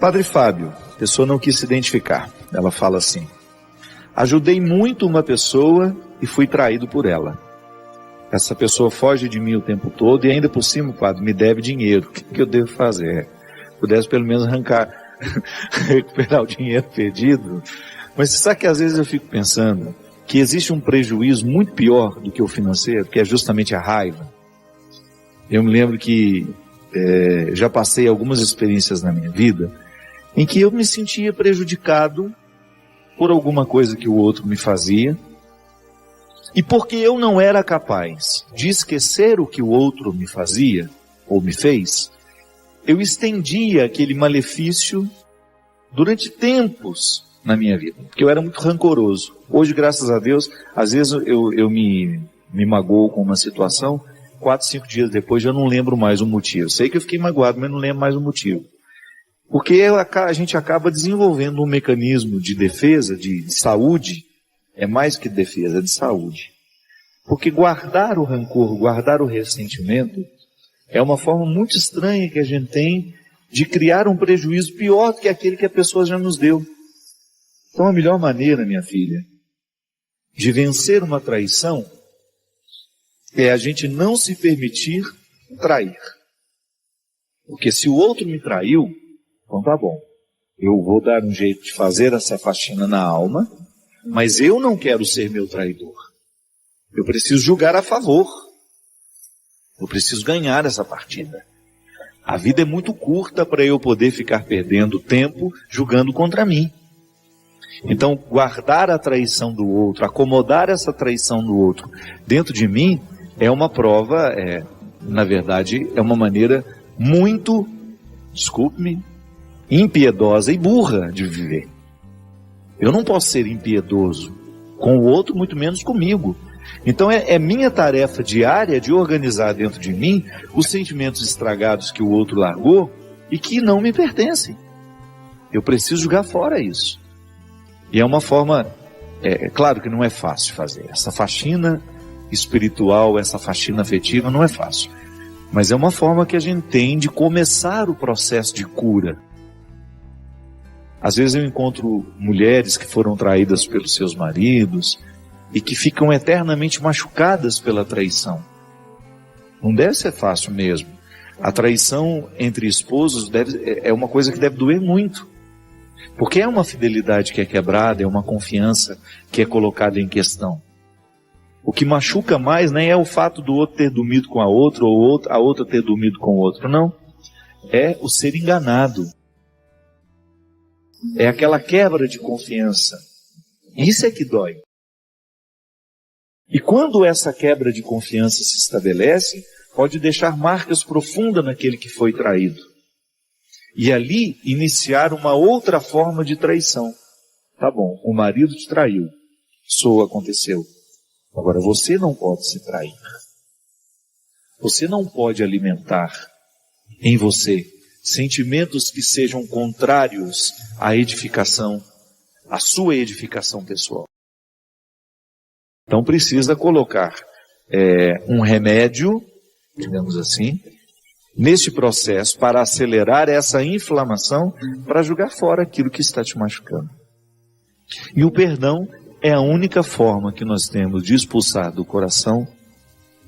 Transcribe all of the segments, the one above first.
Padre Fábio, a pessoa não quis se identificar. Ela fala assim: ajudei muito uma pessoa e fui traído por ela. Essa pessoa foge de mim o tempo todo e ainda por cima, padre, me deve dinheiro. O que eu devo fazer? Pudesse pelo menos recuperar o dinheiro perdido. Mas você sabe que às vezes eu fico pensando que existe um prejuízo muito pior do que o financeiro, que é justamente a raiva. Eu me lembro que já passei algumas experiências na minha vida em que eu me sentia prejudicado por alguma coisa que o outro me fazia, e porque eu não era capaz de esquecer o que o outro me fazia ou me fez, eu estendia aquele malefício durante tempos na minha vida, porque eu era muito rancoroso. Hoje, graças a Deus, às vezes eu me magoo com uma situação, 4, 5 dias depois já não lembro mais o motivo. Sei que eu fiquei magoado, mas não lembro mais o motivo. Porque a gente acaba desenvolvendo um mecanismo de defesa, de saúde, é mais que defesa, é de saúde. Porque guardar o rancor, guardar o ressentimento, é uma forma muito estranha que a gente tem de criar um prejuízo pior do que aquele que a pessoa já nos deu. Então a melhor maneira, minha filha, de vencer uma traição é a gente não se permitir trair. Porque se o outro me traiu, então tá bom. Eu vou dar um jeito de fazer essa faxina na alma, mas eu não quero ser meu traidor. Eu preciso julgar a favor. Eu preciso ganhar essa partida. A vida é muito curta para eu poder ficar perdendo tempo julgando contra mim. Então, guardar a traição do outro, acomodar essa traição do outro dentro de mim, é uma prova, na verdade, é uma maneira muito, desculpe-me, impiedosa e burra de viver. Eu não posso ser impiedoso com o outro, muito menos comigo. Então é minha tarefa diária de organizar dentro de mim os sentimentos estragados que o outro largou e que não me pertencem. Eu preciso jogar fora isso. E é uma forma, claro que não é fácil fazer. Essa faxina espiritual, essa faxina afetiva não é fácil. Mas é uma forma que a gente tem de começar o processo de cura. Às vezes eu encontro mulheres que foram traídas pelos seus maridos e que ficam eternamente machucadas pela traição. Não deve ser fácil mesmo. A traição entre esposos é uma coisa que deve doer muito. Porque é uma fidelidade que é quebrada, é uma confiança que é colocada em questão. O que machuca mais nem é o fato do outro ter dormido com a outra, ou a outra ter dormido com o outro, não. É o ser enganado. É aquela quebra de confiança. Isso é que dói. E quando essa quebra de confiança se estabelece, pode deixar marcas profundas naquele que foi traído. E ali iniciar uma outra forma de traição. Tá bom, o marido te traiu. Isso aconteceu. Agora você não pode se trair. Você não pode alimentar em você sentimentos que sejam contrários à edificação, à sua edificação pessoal. Então precisa colocar um remédio, digamos assim, neste processo para acelerar essa inflamação, para jogar fora aquilo que está te machucando. E o perdão é a única forma que nós temos de expulsar do coração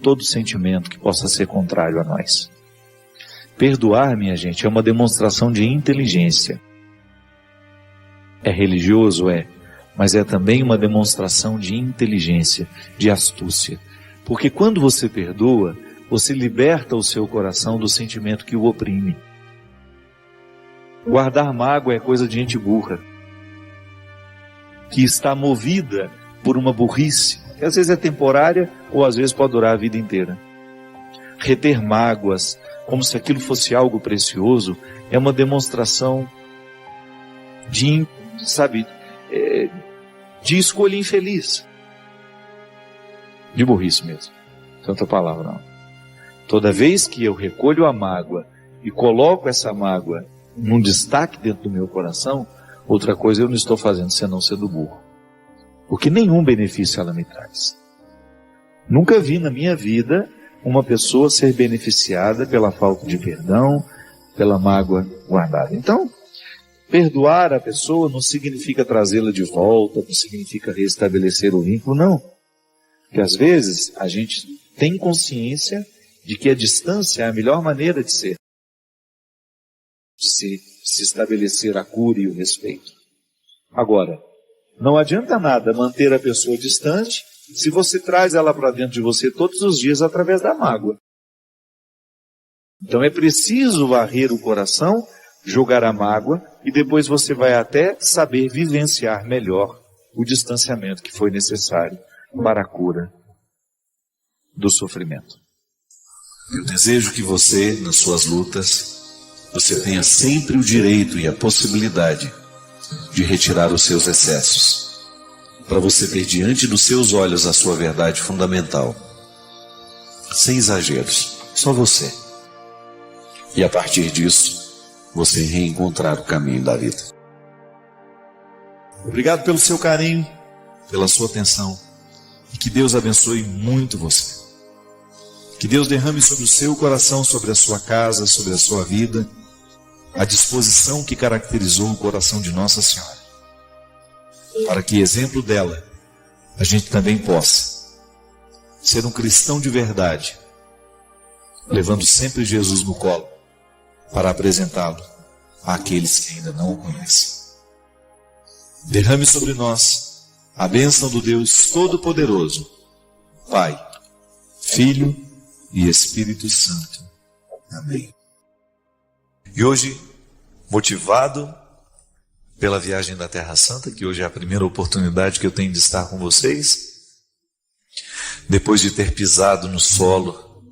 todo sentimento que possa ser contrário a nós. Perdoar, minha gente, é uma demonstração de inteligência. É religioso? Mas é também uma demonstração de inteligência, de astúcia. Porque quando você perdoa, você liberta o seu coração do sentimento que o oprime. Guardar mágoa é coisa de gente burra, que está movida por uma burrice, que às vezes é temporária ou às vezes pode durar a vida inteira. Reter mágoas, como se aquilo fosse algo precioso, é uma demonstração de escolha infeliz. De burrice mesmo. Tanta palavra não. Toda vez que eu recolho a mágoa e coloco essa mágoa num destaque dentro do meu coração, outra coisa eu não estou fazendo senão ser do burro. Porque nenhum benefício ela me traz. Nunca vi na minha vida uma pessoa ser beneficiada pela falta de perdão, pela mágoa guardada. Então, perdoar a pessoa não significa trazê-la de volta, não significa restabelecer o vínculo, não. Porque às vezes a gente tem consciência de que a distância é a melhor maneira de se estabelecer a cura e o respeito. Agora, não adianta nada manter a pessoa distante se você traz ela para dentro de você todos os dias através da mágoa. Então é preciso varrer o coração, jogar a mágoa, e depois você vai até saber vivenciar melhor o distanciamento que foi necessário para a cura do sofrimento. Eu desejo que você, nas suas lutas, você tenha sempre o direito e a possibilidade de retirar os seus excessos, para você ter diante dos seus olhos a sua verdade fundamental, sem exageros, só você. E a partir disso, você reencontrar o caminho da vida. Obrigado pelo seu carinho, pela sua atenção, e que Deus abençoe muito você. Que Deus derrame sobre o seu coração, sobre a sua casa, sobre a sua vida, a disposição que caracterizou o coração de Nossa Senhora, para que, exemplo dela, a gente também possa ser um cristão de verdade, levando sempre Jesus no colo, para apresentá-lo àqueles que ainda não o conhecem. Derrame sobre nós a bênção do Deus Todo-Poderoso, Pai, Filho e Espírito Santo. Amém. E hoje, motivado pela viagem da Terra Santa, que hoje é a primeira oportunidade que eu tenho de estar com vocês, depois de ter pisado no solo,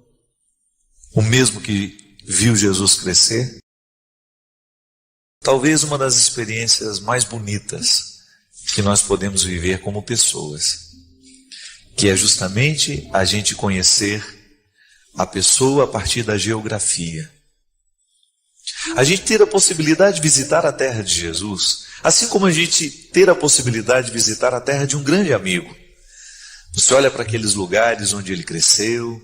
o mesmo que viu Jesus crescer, talvez uma das experiências mais bonitas que nós podemos viver como pessoas, que é justamente a gente conhecer a pessoa a partir da geografia. A gente ter a possibilidade de visitar a terra de Jesus, assim como a gente ter a possibilidade de visitar a terra de um grande amigo. Você olha para aqueles lugares onde ele cresceu,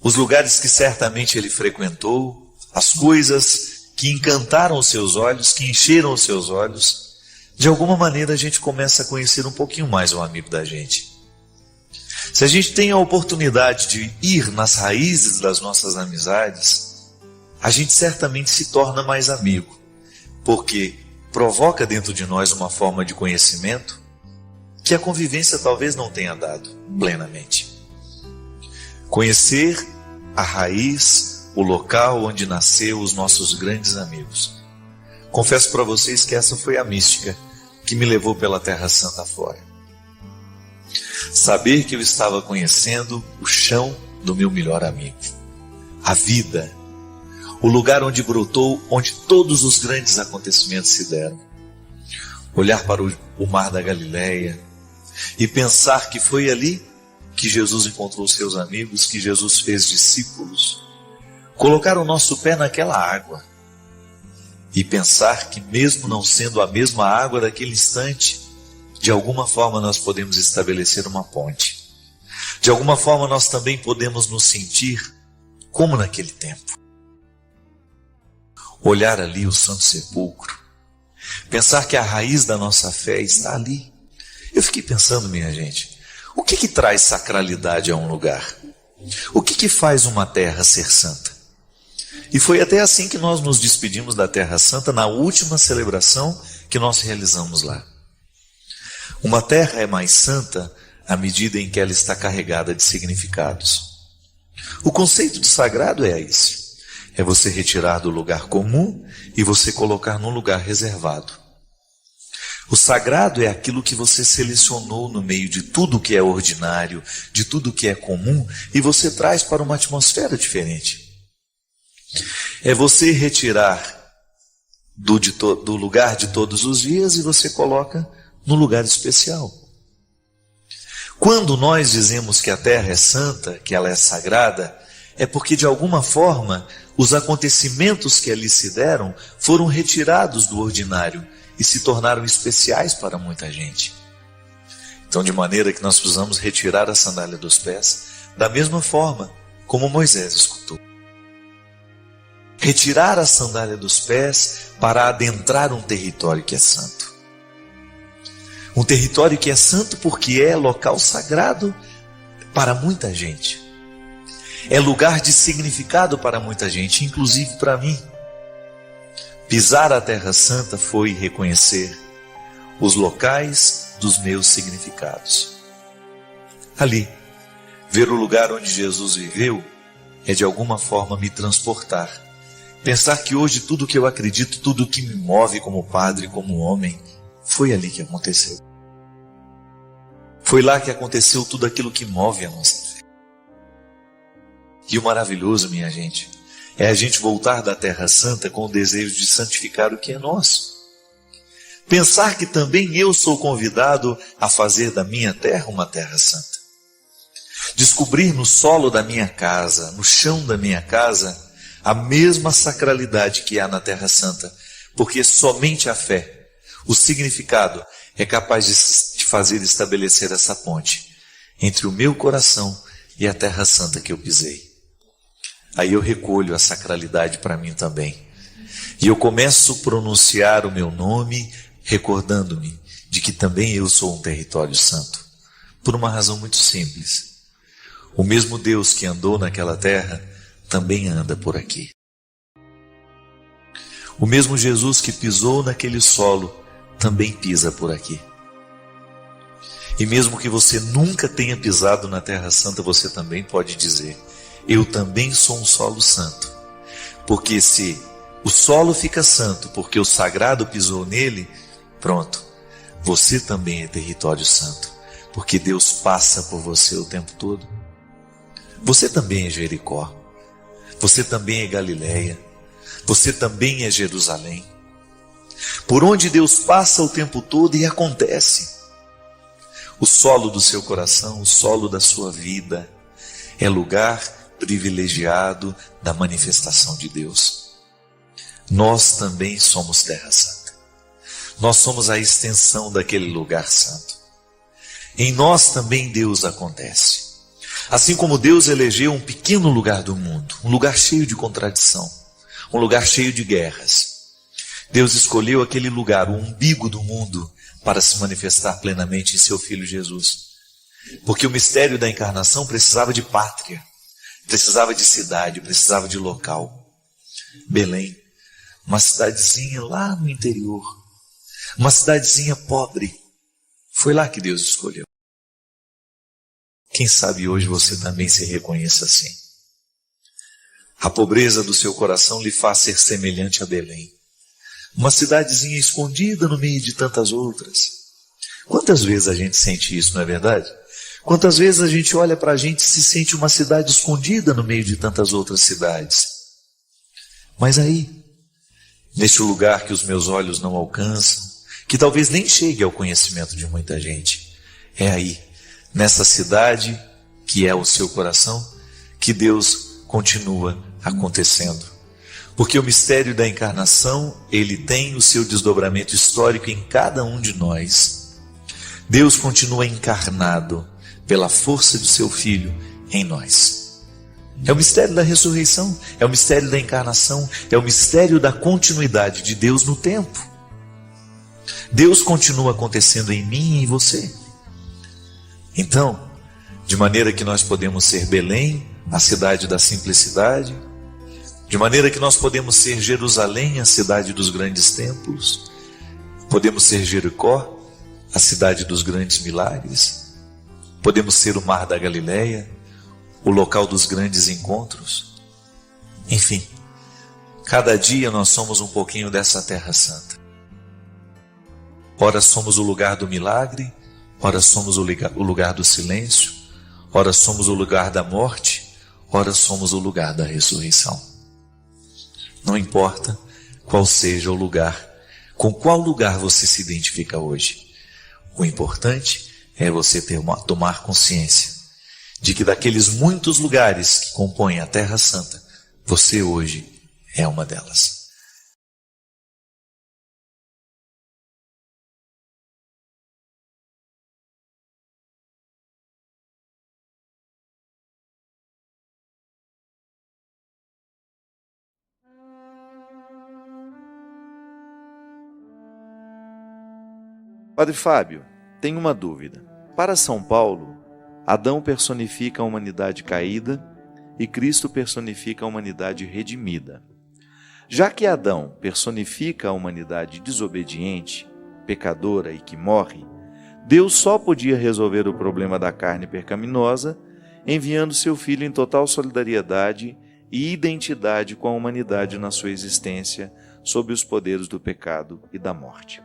os lugares que certamente ele frequentou, as coisas que encantaram os seus olhos, que encheram os seus olhos. De alguma maneira a gente começa a conhecer um pouquinho mais o amigo da gente. Se a gente tem a oportunidade de ir nas raízes das nossas amizades, a gente certamente se torna mais amigo, porque provoca dentro de nós uma forma de conhecimento que a convivência talvez não tenha dado plenamente. Conhecer a raiz, o local onde nasceu os nossos grandes amigos. Confesso para vocês que essa foi a mística que me levou pela Terra Santa fora. Saber que eu estava conhecendo o chão do meu melhor amigo, a vida, o lugar onde brotou, onde todos os grandes acontecimentos se deram. Olhar para o mar da Galileia e pensar que foi ali que Jesus encontrou seus amigos, que Jesus fez discípulos. Colocar o nosso pé naquela água e pensar que, mesmo não sendo a mesma água daquele instante, de alguma forma nós podemos estabelecer uma ponte. De alguma forma nós também podemos nos sentir como naquele tempo. Olhar ali o Santo Sepulcro, pensar que a raiz da nossa fé está ali. Eu fiquei pensando, minha gente, o que traz sacralidade a um lugar? O que faz uma terra ser santa? E foi até assim que nós nos despedimos da Terra Santa na última celebração que nós realizamos lá. Uma terra é mais santa à medida em que ela está carregada de significados. O conceito de sagrado é esse. É você retirar do lugar comum e você colocar num lugar reservado. O sagrado é aquilo que você selecionou no meio de tudo que é ordinário, de tudo que é comum, e você traz para uma atmosfera diferente. É você retirar do lugar de todos os dias e você coloca no lugar especial. Quando nós dizemos que a terra é santa, que ela é sagrada, é porque de alguma forma os acontecimentos que ali se deram foram retirados do ordinário e se tornaram especiais para muita gente. Então, de maneira que nós precisamos retirar a sandália dos pés da mesma forma como Moisés escutou. retirar a sandália dos pés para adentrar um território que é santo. Um território que é santo porque é local sagrado para muita gente. É lugar de significado para muita gente, inclusive para mim. Pisar a Terra Santa foi reconhecer os locais dos meus significados. Ali, ver o lugar onde Jesus viveu é de alguma forma me transportar. Pensar que hoje tudo que eu acredito, tudo que me move como padre, como homem, foi ali que aconteceu. Foi lá que aconteceu tudo aquilo que move a nossa fé. E o maravilhoso, minha gente, é a gente voltar da Terra Santa com o desejo de santificar o que é nosso. Pensar que também eu sou convidado a fazer da minha terra uma terra santa. Descobrir no solo da minha casa, no chão da minha casa, a mesma sacralidade que há na Terra Santa, porque somente a fé, o significado, é capaz de fazer estabelecer essa ponte entre o meu coração e a Terra Santa que eu pisei. Aí eu recolho a sacralidade para mim também. E eu começo a pronunciar o meu nome, recordando-me de que também eu sou um território santo. Por uma razão muito simples. O mesmo Deus que andou naquela terra também anda por aqui. O mesmo Jesus que pisou naquele solo também pisa por aqui. E mesmo que você nunca tenha pisado na Terra Santa, você também pode dizer: eu também sou um solo santo. Porque se o solo fica santo porque o sagrado pisou nele, pronto, você também é território santo, porque Deus passa por você o tempo todo. Você também é Jericó, você também é Galileia, você também é Jerusalém. Por onde Deus passa o tempo todo e acontece. O solo do seu coração, o solo da sua vida, é lugar privilegiado da manifestação de Deus. Nós também somos terra santa. Nós somos a extensão daquele lugar santo. Em nós também Deus acontece. Assim como Deus elegeu um pequeno lugar do mundo, um lugar cheio de contradição, um lugar cheio de guerras. Deus escolheu aquele lugar, o umbigo do mundo, para se manifestar plenamente em seu Filho Jesus. Porque o mistério da encarnação precisava de pátria, precisava de cidade, precisava de local. Belém, uma cidadezinha lá no interior, uma cidadezinha pobre, foi lá que Deus escolheu. Quem sabe hoje você também se reconheça assim. A pobreza do seu coração lhe faz ser semelhante a Belém, uma cidadezinha escondida no meio de tantas outras. Quantas vezes a gente sente isso, não é verdade? Quantas vezes a gente olha para a gente e se sente uma cidade escondida no meio de tantas outras cidades. Mas aí, neste lugar que os meus olhos não alcançam, que talvez nem chegue ao conhecimento de muita gente, é aí, nessa cidade que é o seu coração, que Deus continua acontecendo. Porque o mistério da encarnação, ele tem o seu desdobramento histórico em cada um de nós. Deus continua encarnado pela força de seu Filho em nós. É o mistério da ressurreição, é o mistério da encarnação, é o mistério da continuidade de Deus no tempo. Deus continua acontecendo em mim e em você. Então, de maneira que nós podemos ser Belém, a cidade da simplicidade, de maneira que nós podemos ser Jerusalém, a cidade dos grandes templos, podemos ser Jericó, a cidade dos grandes milagres, podemos ser o Mar da Galileia, o local dos grandes encontros. Enfim, cada dia nós somos um pouquinho dessa terra santa. Ora somos o lugar do milagre, ora somos o lugar do silêncio, ora somos o lugar da morte, ora somos o lugar da ressurreição. Não importa qual seja o lugar, com qual lugar você se identifica hoje. O importante é você tomar consciência de que daqueles muitos lugares que compõem a Terra Santa, você hoje é uma delas. Padre Fábio, tenho uma dúvida. Para São Paulo, Adão personifica a humanidade caída e Cristo personifica a humanidade redimida. Já que Adão personifica a humanidade desobediente, pecadora e que morre, Deus só podia resolver o problema da carne pecaminosa enviando seu Filho em total solidariedade e identidade com a humanidade na sua existência sob os poderes do pecado e da morte.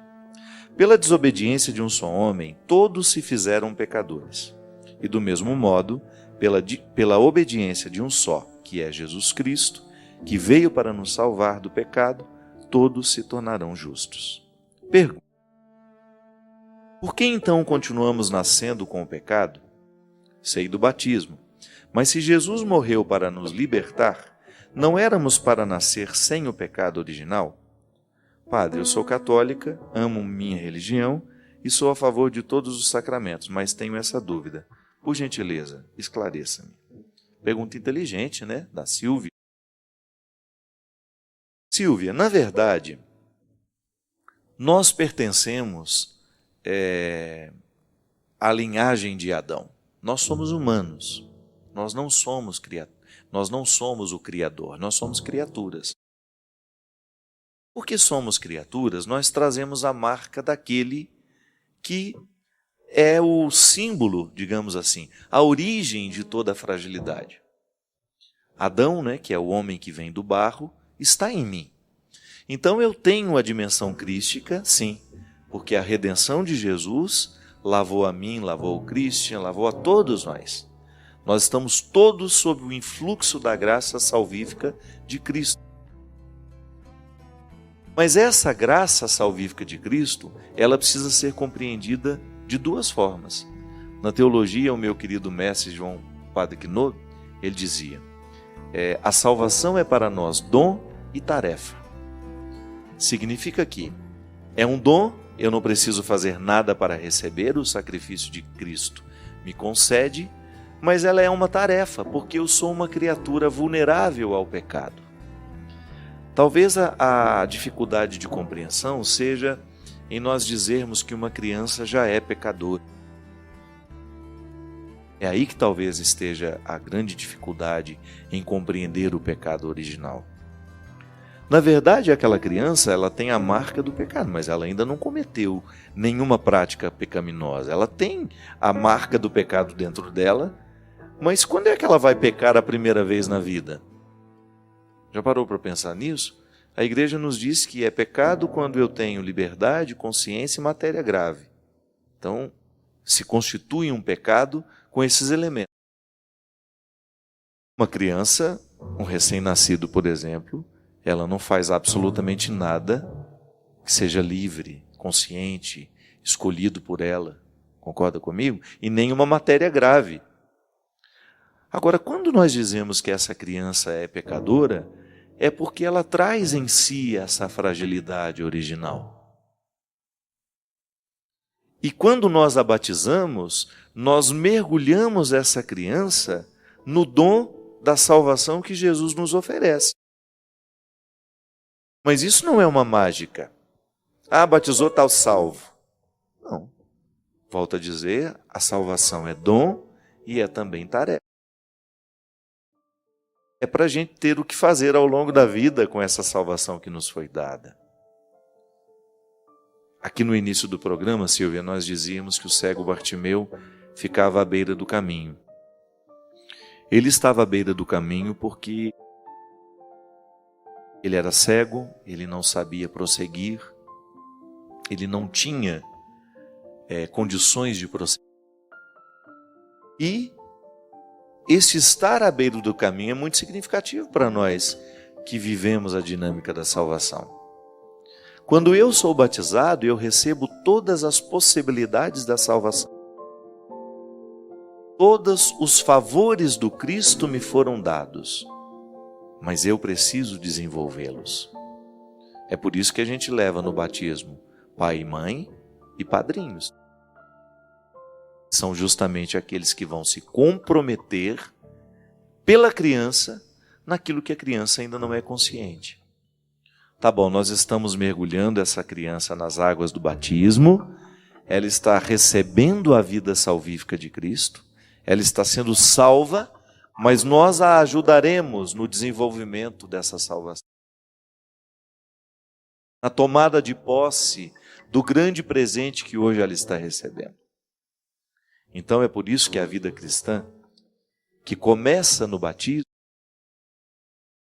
Pela desobediência de um só homem, todos se fizeram pecadores. E do mesmo modo, pela obediência de um só, que é Jesus Cristo, que veio para nos salvar do pecado, todos se tornarão justos. Pergunta: por que então continuamos nascendo com o pecado? Sei do batismo, mas se Jesus morreu para nos libertar, não éramos para nascer sem o pecado original? Padre, eu sou católica, amo minha religião e sou a favor de todos os sacramentos, mas tenho essa dúvida. Por gentileza, esclareça-me. Pergunta inteligente, né? Da Silvia. Silvia, na verdade, nós pertencemos à linhagem de Adão. Nós somos humanos. Nós não somos o Criador, nós somos criaturas. Porque somos criaturas, nós trazemos a marca daquele que é o símbolo, digamos assim, a origem de toda a fragilidade. Adão, né, que é o homem que vem do barro, está em mim. Então eu tenho a dimensão crística, sim, porque a redenção de Jesus lavou a mim, lavou o Christian, lavou a todos nós. Nós estamos todos sob o influxo da graça salvífica de Cristo. Mas essa graça salvífica de Cristo, ela precisa ser compreendida de duas formas. Na teologia, o meu querido mestre João Padre Quinot, ele dizia, a salvação é para nós dom e tarefa. Significa que é um dom, eu não preciso fazer nada para receber, o sacrifício de Cristo me concede, mas ela é uma tarefa, porque eu sou uma criatura vulnerável ao pecado. Talvez a dificuldade de compreensão seja em nós dizermos que uma criança já é pecadora. É aí que talvez esteja a grande dificuldade em compreender o pecado original. Na verdade, aquela criança, ela tem a marca do pecado, mas ela ainda não cometeu nenhuma prática pecaminosa. Ela tem a marca do pecado dentro dela, mas quando é que ela vai pecar a primeira vez na vida? Já parou para pensar nisso? A igreja nos diz que é pecado quando eu tenho liberdade, consciência e matéria grave. Então, se constitui um pecado com esses elementos. Uma criança, um recém-nascido, por exemplo, ela não faz absolutamente nada que seja livre, consciente, escolhido por ela. Concorda comigo? E nenhuma matéria grave. Agora, quando nós dizemos que essa criança é pecadora, é porque ela traz em si essa fragilidade original. E quando nós a batizamos, nós mergulhamos essa criança no dom da salvação que Jesus nos oferece. Mas isso não é uma mágica. Batizou, tal salvo. Não. Volto a dizer, a salvação é dom e é também tarefa. É para a gente ter o que fazer ao longo da vida com essa salvação que nos foi dada. Aqui no início do programa, Silvia, nós dizíamos que o cego Bartimeu ficava à beira do caminho. Ele estava à beira do caminho porque ele era cego, ele não sabia prosseguir, ele não tinha condições de prosseguir. E este estar à beira do caminho é muito significativo para nós que vivemos a dinâmica da salvação. Quando eu sou batizado, eu recebo todas as possibilidades da salvação. Todos os favores do Cristo me foram dados, mas eu preciso desenvolvê-los. É por isso que a gente leva no batismo pai e mãe e padrinhos. São justamente aqueles que vão se comprometer pela criança naquilo que a criança ainda não é consciente. Tá bom, nós estamos mergulhando essa criança nas águas do batismo, ela está recebendo a vida salvífica de Cristo, ela está sendo salva, mas nós a ajudaremos no desenvolvimento dessa salvação. Na tomada de posse do grande presente que hoje ela está recebendo. Então é por isso que a vida cristã, que começa no batismo,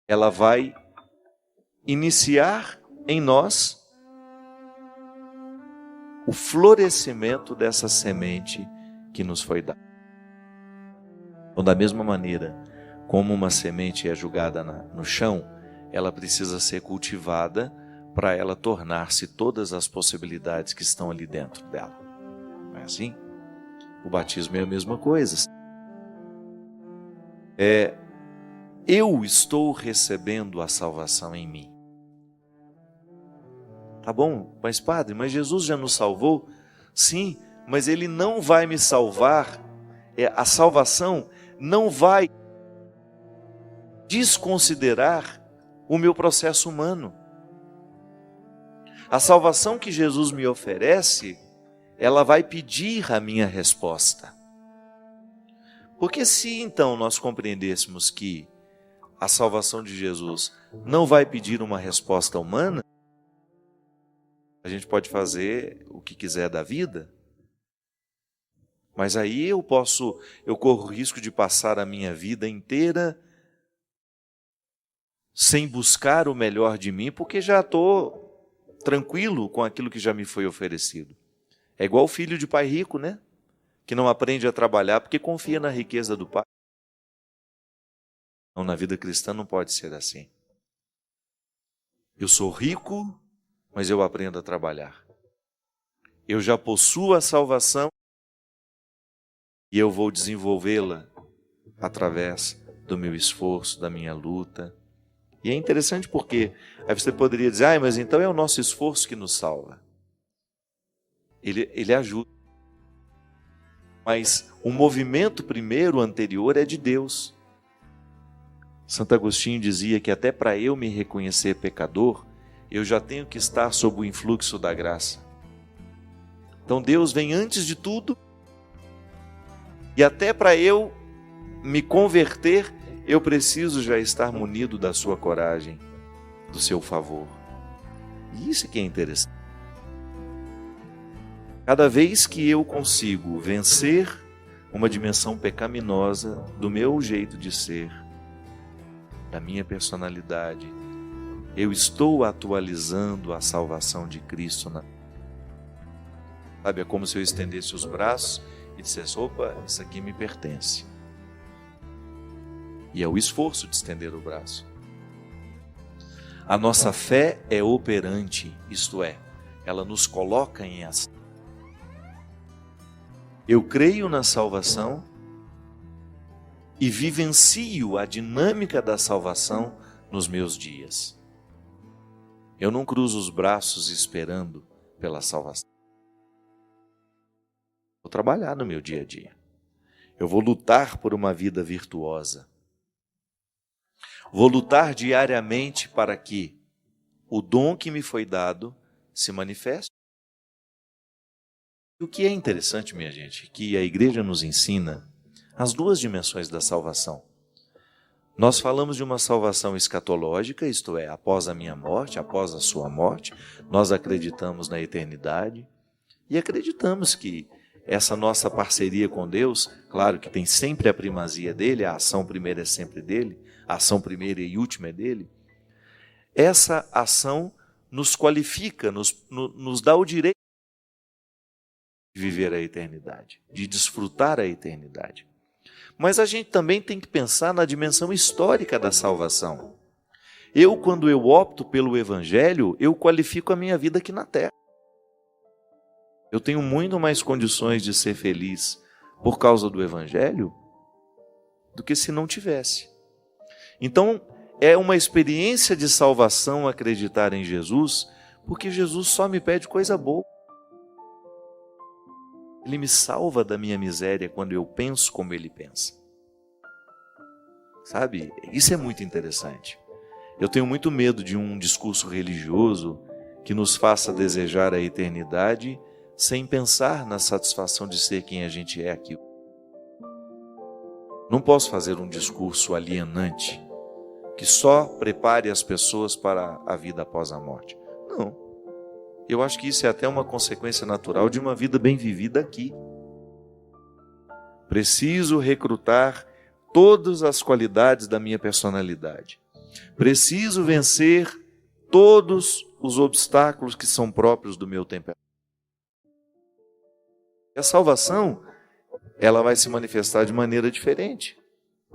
ela vai iniciar em nós o florescimento dessa semente que nos foi dada. Então, da mesma maneira como uma semente é jogada no chão, ela precisa ser cultivada para ela tornar-se todas as possibilidades que estão ali dentro dela. Não é assim? O batismo é a mesma coisa. Eu estou recebendo a salvação em mim. Tá bom, mas padre, mas Jesus já nos salvou? Sim, mas Ele não vai me salvar. A salvação não vai desconsiderar o meu processo humano. A salvação que Jesus me oferece, ela vai pedir a minha resposta. Porque se então nós compreendêssemos que a salvação de Jesus não vai pedir uma resposta humana, a gente pode fazer o que quiser da vida, mas aí eu corro o risco de passar a minha vida inteira sem buscar o melhor de mim, porque já estou tranquilo com aquilo que já me foi oferecido. É igual o filho de pai rico, né? Que não aprende a trabalhar porque confia na riqueza do pai. Não, na vida cristã não pode ser assim. Eu sou rico, mas eu aprendo a trabalhar. Eu já possuo a salvação e eu vou desenvolvê-la através do meu esforço, da minha luta. E é interessante porque aí você poderia dizer, mas então é o nosso esforço que nos salva. Ele ajuda. Mas o movimento primeiro, anterior, é de Deus. Santo Agostinho dizia que até para eu me reconhecer pecador, eu já tenho que estar sob o influxo da graça. Então Deus vem antes de tudo, e até para eu me converter, eu preciso já estar munido da sua coragem, do seu favor. E isso que é interessante. Cada vez que eu consigo vencer uma dimensão pecaminosa do meu jeito de ser, da minha personalidade, eu estou atualizando a salvação de Cristo. Sabe, é como se eu estendesse os braços e dissesse, opa, isso aqui me pertence. E é o esforço de estender o braço. A nossa fé é operante, isto é, ela nos coloca em ação. Eu creio na salvação e vivencio a dinâmica da salvação nos meus dias. Eu não cruzo os braços esperando pela salvação. Vou trabalhar no meu dia a dia. Eu vou lutar por uma vida virtuosa. Vou lutar diariamente para que o dom que me foi dado se manifeste. O que é interessante, minha gente, que a igreja nos ensina as duas dimensões da salvação. Nós falamos de uma salvação escatológica, isto é, após a minha morte, após a sua morte. Nós acreditamos na eternidade e acreditamos que essa nossa parceria com Deus, claro que tem sempre a primazia dele, a ação primeira é sempre dele, a ação primeira e última é dele. Essa ação nos qualifica, nos dá o direito de viver a eternidade, de desfrutar a eternidade. Mas a gente também tem que pensar na dimensão histórica da salvação. Quando eu opto pelo Evangelho, eu qualifico a minha vida aqui na terra. Eu tenho muito mais condições de ser feliz por causa do Evangelho do que se não tivesse. Então, é uma experiência de salvação acreditar em Jesus, porque Jesus só me pede coisa boa. Ele me salva da minha miséria quando eu penso como Ele pensa. Sabe? Isso é muito interessante. Eu tenho muito medo de um discurso religioso que nos faça desejar a eternidade sem pensar na satisfação de ser quem a gente é aqui. Não posso fazer um discurso alienante que só prepare as pessoas para a vida após a morte. Não. Eu acho que isso é até uma consequência natural de uma vida bem vivida aqui. Preciso recrutar todas as qualidades da minha personalidade. Preciso vencer todos os obstáculos que são próprios do meu temperamento. A salvação, ela vai se manifestar de maneira diferente,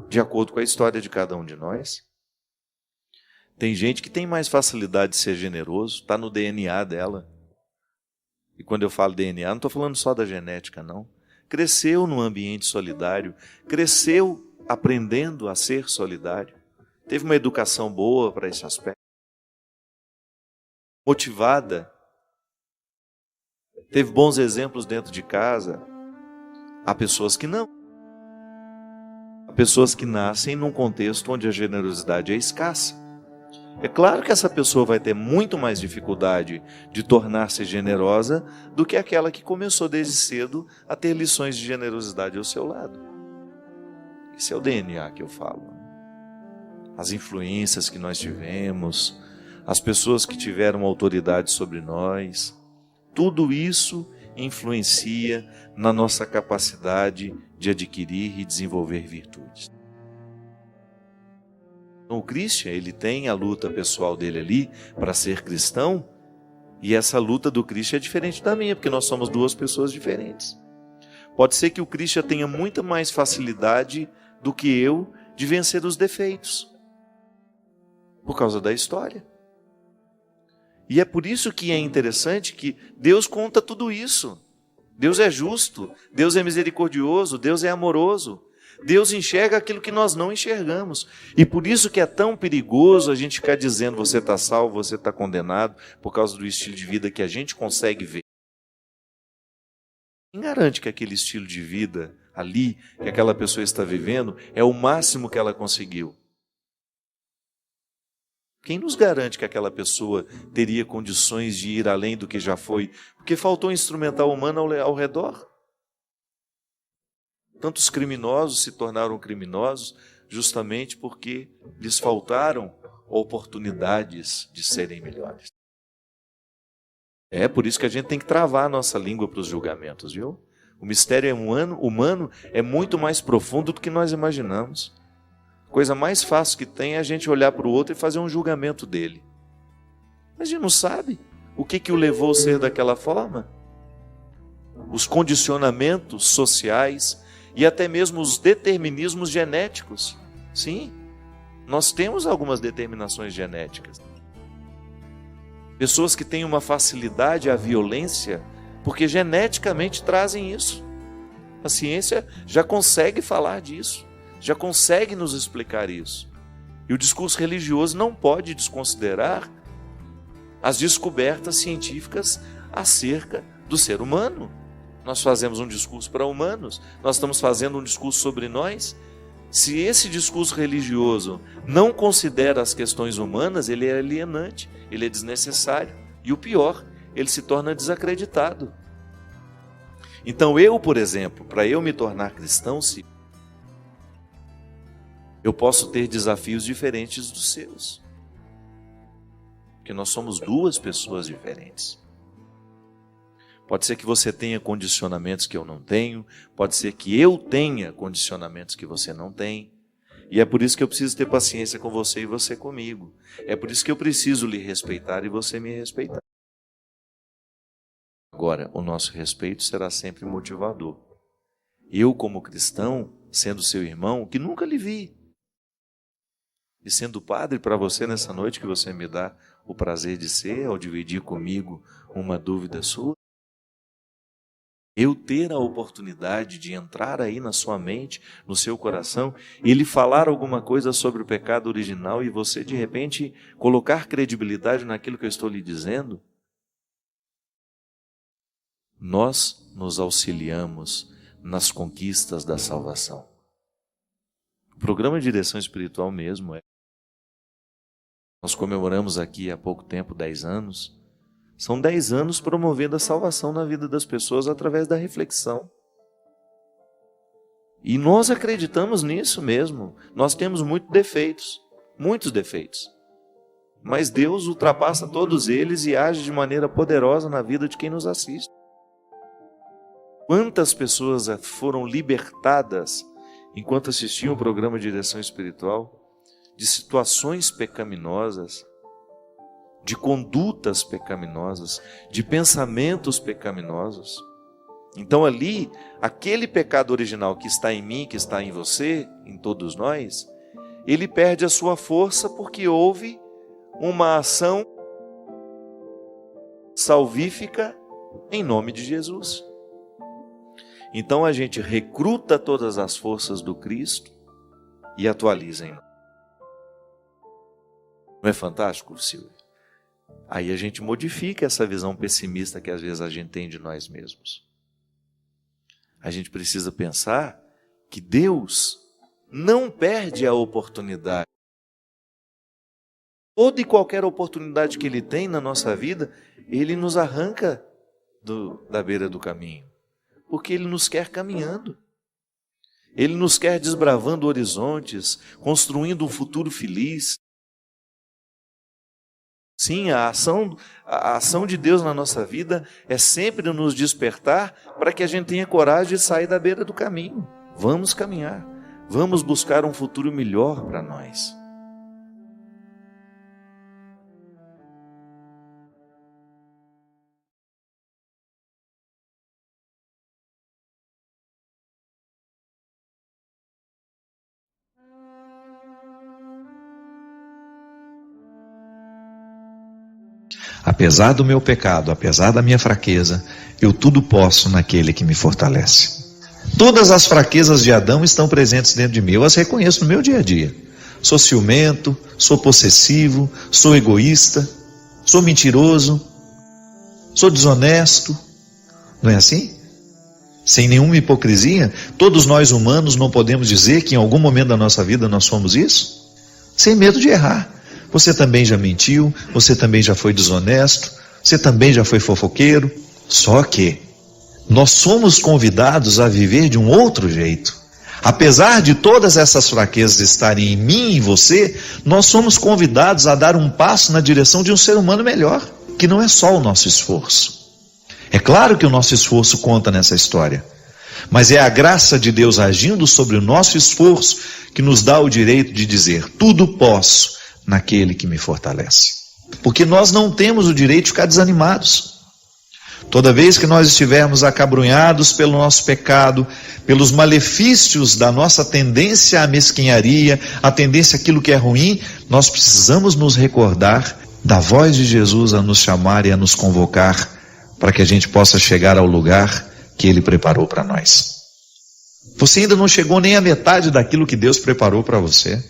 de acordo com a história de cada um de nós. Tem gente que tem mais facilidade de ser generoso, está no DNA dela. E quando eu falo DNA, não estou falando só da genética, não. Cresceu num ambiente solidário, cresceu aprendendo a ser solidário, teve uma educação boa para esse aspecto, motivada, teve bons exemplos dentro de casa. Há pessoas que não. Há pessoas que nascem num contexto onde a generosidade é escassa. É claro que essa pessoa vai ter muito mais dificuldade de tornar-se generosa do que aquela que começou desde cedo a ter lições de generosidade ao seu lado. Esse é o DNA que eu falo. As influências que nós tivemos, as pessoas que tiveram autoridade sobre nós, tudo isso influencia na nossa capacidade de adquirir e desenvolver virtudes. Então, o Christian, ele tem a luta pessoal dele ali para ser cristão, e essa luta do Christian é diferente da minha, porque nós somos duas pessoas diferentes. Pode ser que o Christian tenha muita mais facilidade do que eu de vencer os defeitos, por causa da história. E é por isso que é interessante que Deus conta tudo isso. Deus é justo, Deus é misericordioso, Deus é amoroso. Deus enxerga aquilo que nós não enxergamos. E por isso que é tão perigoso a gente ficar dizendo você está salvo, você está condenado, por causa do estilo de vida que a gente consegue ver. Quem garante que aquele estilo de vida ali, que aquela pessoa está vivendo, é o máximo que ela conseguiu? Quem nos garante que aquela pessoa teria condições de ir além do que já foi? Porque faltou instrumental humano ao redor. Tantos criminosos se tornaram criminosos justamente porque lhes faltaram oportunidades de serem melhores. É por isso que a gente tem que travar a nossa língua para os julgamentos, viu? O mistério humano é muito mais profundo do que nós imaginamos. A coisa mais fácil que tem é a gente olhar para o outro e fazer um julgamento dele. Mas a gente não sabe o que o levou a ser daquela forma. Os condicionamentos sociais e até mesmo os determinismos genéticos. Sim, nós temos algumas determinações genéticas. Pessoas que têm uma facilidade à violência, porque geneticamente trazem isso. A ciência já consegue falar disso, já consegue nos explicar isso. E o discurso religioso não pode desconsiderar as descobertas científicas acerca do ser humano. Nós fazemos um discurso para humanos, nós estamos fazendo um discurso sobre nós. Se esse discurso religioso não considera as questões humanas, ele é alienante, ele é desnecessário. E o pior, ele se torna desacreditado. Então eu, por exemplo, para eu me tornar cristão, eu posso ter desafios diferentes dos seus. Porque nós somos duas pessoas diferentes. Pode ser que você tenha condicionamentos que eu não tenho, pode ser que eu tenha condicionamentos que você não tem. E é por isso que eu preciso ter paciência com você e você comigo. É por isso que eu preciso lhe respeitar e você me respeitar. Agora, o nosso respeito será sempre motivador. Eu, como cristão, sendo seu irmão, que nunca lhe vi, e sendo padre para você nessa noite que você me dá o prazer de ser, ao dividir comigo uma dúvida sua, eu ter a oportunidade de entrar aí na sua mente, no seu coração, e lhe falar alguma coisa sobre o pecado original e você, de repente, colocar credibilidade naquilo que eu estou lhe dizendo, nós nos auxiliamos nas conquistas da salvação. O programa de direção espiritual mesmo nós comemoramos aqui há pouco tempo 10 anos, São 10 anos promovendo a salvação na vida das pessoas através da reflexão. E nós acreditamos nisso mesmo. Nós temos muitos defeitos. Mas Deus ultrapassa todos eles e age de maneira poderosa na vida de quem nos assiste. Quantas pessoas foram libertadas enquanto assistiam o programa de direção espiritual de situações pecaminosas, de condutas pecaminosas, de pensamentos pecaminosos. Então ali, aquele pecado original que está em mim, que está em você, em todos nós, ele perde a sua força porque houve uma ação salvífica em nome de Jesus. Então a gente recruta todas as forças do Cristo e atualiza em nós. Não é fantástico, Silvio? Aí a gente modifica essa visão pessimista que às vezes a gente tem de nós mesmos. A gente precisa pensar que Deus não perde a oportunidade. Toda e qualquer oportunidade que Ele tem na nossa vida, Ele nos arranca da beira do caminho. Porque Ele nos quer caminhando. Ele nos quer desbravando horizontes, construindo um futuro feliz. Sim, a ação de Deus na nossa vida é sempre nos despertar para que a gente tenha coragem de sair da beira do caminho. Vamos caminhar, vamos buscar um futuro melhor para nós. Apesar do meu pecado, apesar da minha fraqueza, eu tudo posso naquele que me fortalece. Todas as fraquezas de Adão estão presentes dentro de mim, eu as reconheço no meu dia a dia. Sou ciumento, sou possessivo, sou egoísta, sou mentiroso, sou desonesto. Não é assim? Sem nenhuma hipocrisia, todos nós humanos não podemos dizer que em algum momento da nossa vida nós somos isso? Sem medo de errar. Você também já mentiu, você também já foi desonesto, você também já foi fofoqueiro. Só que nós somos convidados a viver de um outro jeito. Apesar de todas essas fraquezas estarem em mim e em você, nós somos convidados a dar um passo na direção de um ser humano melhor, que não é só o nosso esforço. É claro que o nosso esforço conta nessa história, mas é a graça de Deus agindo sobre o nosso esforço que nos dá o direito de dizer: tudo posso naquele que me fortalece. Porque nós não temos o direito de ficar desanimados. Toda vez que nós estivermos acabrunhados pelo nosso pecado, pelos malefícios da nossa tendência à mesquinharia, a tendência àquilo que é ruim, nós precisamos nos recordar da voz de Jesus a nos chamar e a nos convocar para que a gente possa chegar ao lugar que Ele preparou para nós. Você ainda não chegou nem à metade daquilo que Deus preparou para você.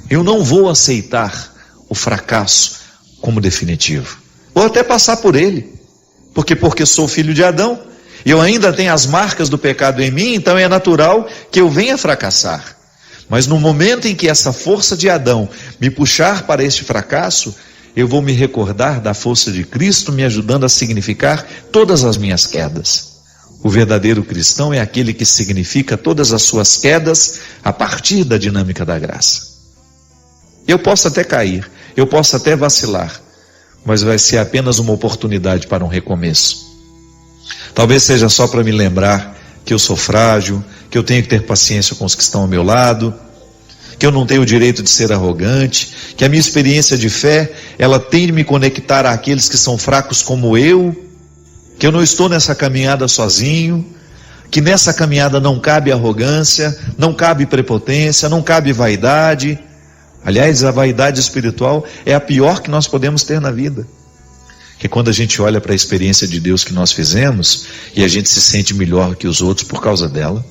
Eu não vou aceitar o fracasso como definitivo. Vou até passar por ele. Porque sou filho de Adão, eu ainda tenho as marcas do pecado em mim, então é natural que eu venha fracassar. Mas no momento em que essa força de Adão me puxar para este fracasso, eu vou me recordar da força de Cristo me ajudando a significar todas as minhas quedas. O verdadeiro cristão é aquele que significa todas as suas quedas a partir da dinâmica da graça. Eu posso até cair, eu posso até vacilar, mas vai ser apenas uma oportunidade para um recomeço. Talvez seja só para me lembrar que eu sou frágil, que eu tenho que ter paciência com os que estão ao meu lado, que eu não tenho o direito de ser arrogante, que a minha experiência de fé, ela tem de me conectar àqueles que são fracos como eu, que eu não estou nessa caminhada sozinho, que nessa caminhada não cabe arrogância, não cabe prepotência, não cabe vaidade. Aliás, a vaidade espiritual é a pior que nós podemos ter na vida. Que quando a gente olha para a experiência de Deus que nós fizemos e a gente se sente melhor que os outros por causa dela.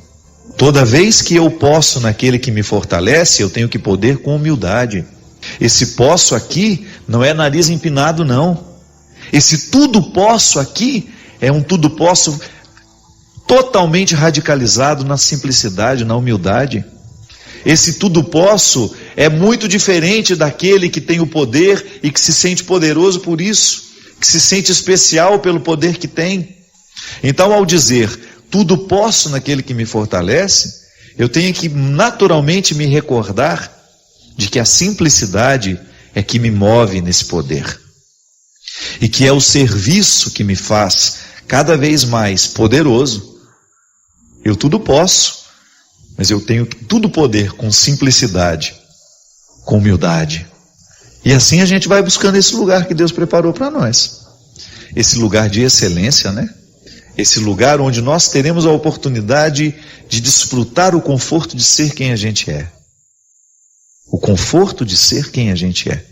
Toda vez que eu posso naquele que me fortalece, eu tenho que poder com humildade. Esse posso aqui não é nariz empinado, não. Esse tudo posso aqui é um tudo posso totalmente radicalizado na simplicidade, na humildade. Esse tudo posso é muito diferente daquele que tem o poder e que se sente poderoso por isso. que se sente especial pelo poder que tem. Então, ao dizer, tudo posso naquele que me fortalece, eu tenho que naturalmente me recordar de que a simplicidade é que me move nesse poder. E que é o serviço que me faz cada vez mais poderoso. Eu tudo posso, mas eu tenho tudo poder com simplicidade, com humildade. E assim a gente vai buscando esse lugar que Deus preparou para nós. Esse lugar de excelência, né? Esse lugar onde nós teremos a oportunidade de desfrutar o conforto de ser quem a gente é. O conforto de ser quem a gente é.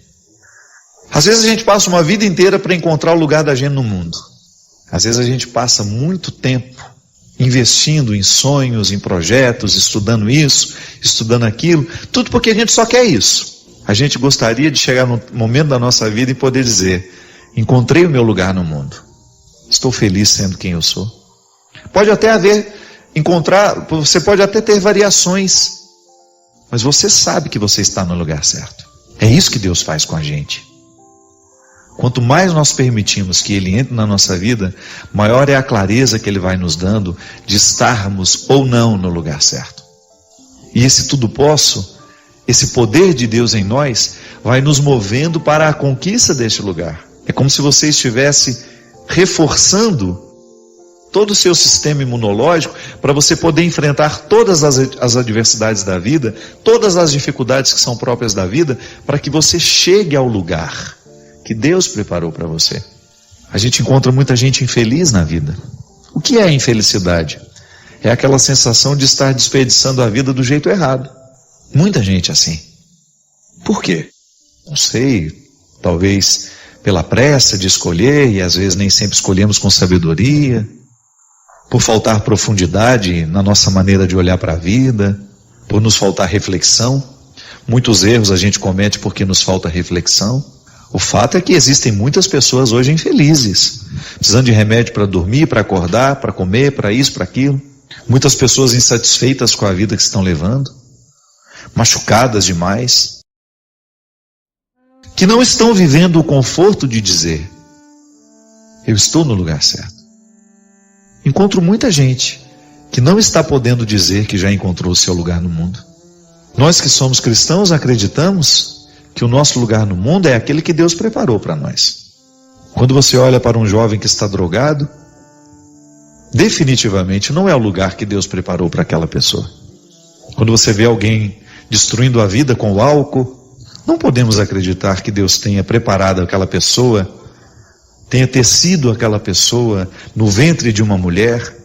Às vezes a gente passa uma vida inteira para encontrar o lugar da gente no mundo. Às vezes a gente passa muito tempo investindo em sonhos, em projetos, estudando isso, estudando aquilo, tudo porque a gente só quer isso. A gente gostaria de chegar no momento da nossa vida e poder dizer, encontrei o meu lugar no mundo. Estou feliz sendo quem eu sou. Pode até você pode até ter variações, mas você sabe que você está no lugar certo. É isso que Deus faz com a gente. Quanto mais nós permitimos que Ele entre na nossa vida, maior é a clareza que Ele vai nos dando de estarmos ou não no lugar certo. E esse tudo posso, esse poder de Deus em nós, vai nos movendo para a conquista deste lugar. É como se você estivesse reforçando todo o seu sistema imunológico para você poder enfrentar todas as adversidades da vida, todas as dificuldades que são próprias da vida, para que você chegue ao lugar que Deus preparou para você. A gente encontra muita gente infeliz na vida. O que é a infelicidade? É aquela sensação de estar desperdiçando a vida do jeito errado. Muita gente assim. Por quê? Não sei, talvez pela pressa de escolher, e às vezes nem sempre escolhemos com sabedoria, por faltar profundidade na nossa maneira de olhar para a vida, por nos faltar reflexão. Muitos erros a gente comete porque nos falta reflexão. O fato é que existem muitas pessoas hoje infelizes, precisando de remédio para dormir, para acordar, para comer, para isso, para aquilo. Muitas pessoas insatisfeitas com a vida que estão levando, machucadas demais, que não estão vivendo o conforto de dizer, eu estou no lugar certo. Encontro muita gente que não está podendo dizer que já encontrou o seu lugar no mundo. Nós que somos cristãos acreditamos que o nosso lugar no mundo é aquele que Deus preparou para nós. Quando você olha para um jovem que está drogado, definitivamente não é o lugar que Deus preparou para aquela pessoa. Quando você vê alguém destruindo a vida com o álcool, não podemos acreditar que Deus tenha preparado aquela pessoa, tenha tecido aquela pessoa no ventre de uma mulher,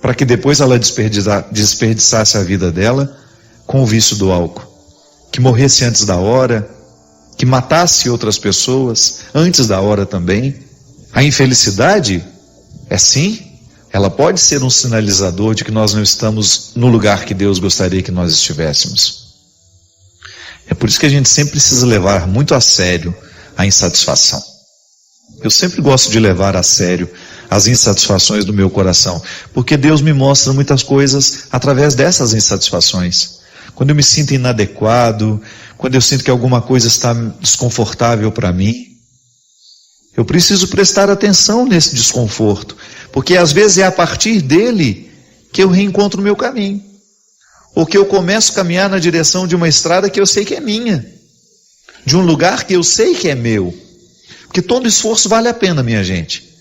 para que depois ela desperdiçasse a vida dela com o vício do álcool. Que morresse antes da hora, que matasse outras pessoas antes da hora também. A infelicidade é sim, ela pode ser um sinalizador de que nós não estamos no lugar que Deus gostaria que nós estivéssemos. É por isso que a gente sempre precisa levar muito a sério a insatisfação. Eu sempre gosto de levar a sério as insatisfações do meu coração, porque Deus me mostra muitas coisas através dessas insatisfações. Quando eu me sinto inadequado, quando eu sinto que alguma coisa está desconfortável para mim, eu preciso prestar atenção nesse desconforto, porque às vezes é a partir dele que eu reencontro o meu caminho, ou que eu começo a caminhar na direção de uma estrada que eu sei que é minha, de um lugar que eu sei que é meu, porque todo esforço vale a pena, minha gente.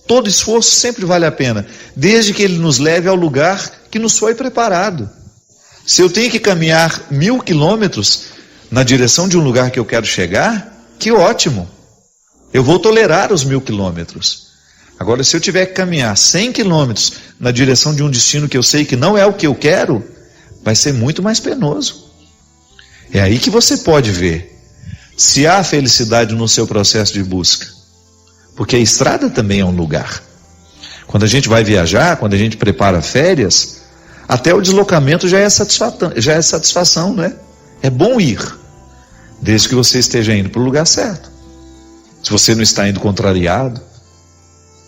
Todo esforço sempre vale a pena, desde que ele nos leve ao lugar que nos foi preparado. Se eu tenho que caminhar 1000 quilômetros na direção de um lugar que eu quero chegar, que ótimo. Eu vou tolerar os 1000 quilômetros. Agora, se eu tiver que caminhar 100 quilômetros na direção de um destino que eu sei que não é o que eu quero, vai ser muito mais penoso. É aí que você pode ver se há felicidade no seu processo de busca. Porque a estrada também é um lugar. Quando a gente vai viajar, quando a gente prepara férias, até o deslocamento já é satisfação, não é? É bom ir, desde que você esteja indo para o lugar certo. Se você não está indo contrariado,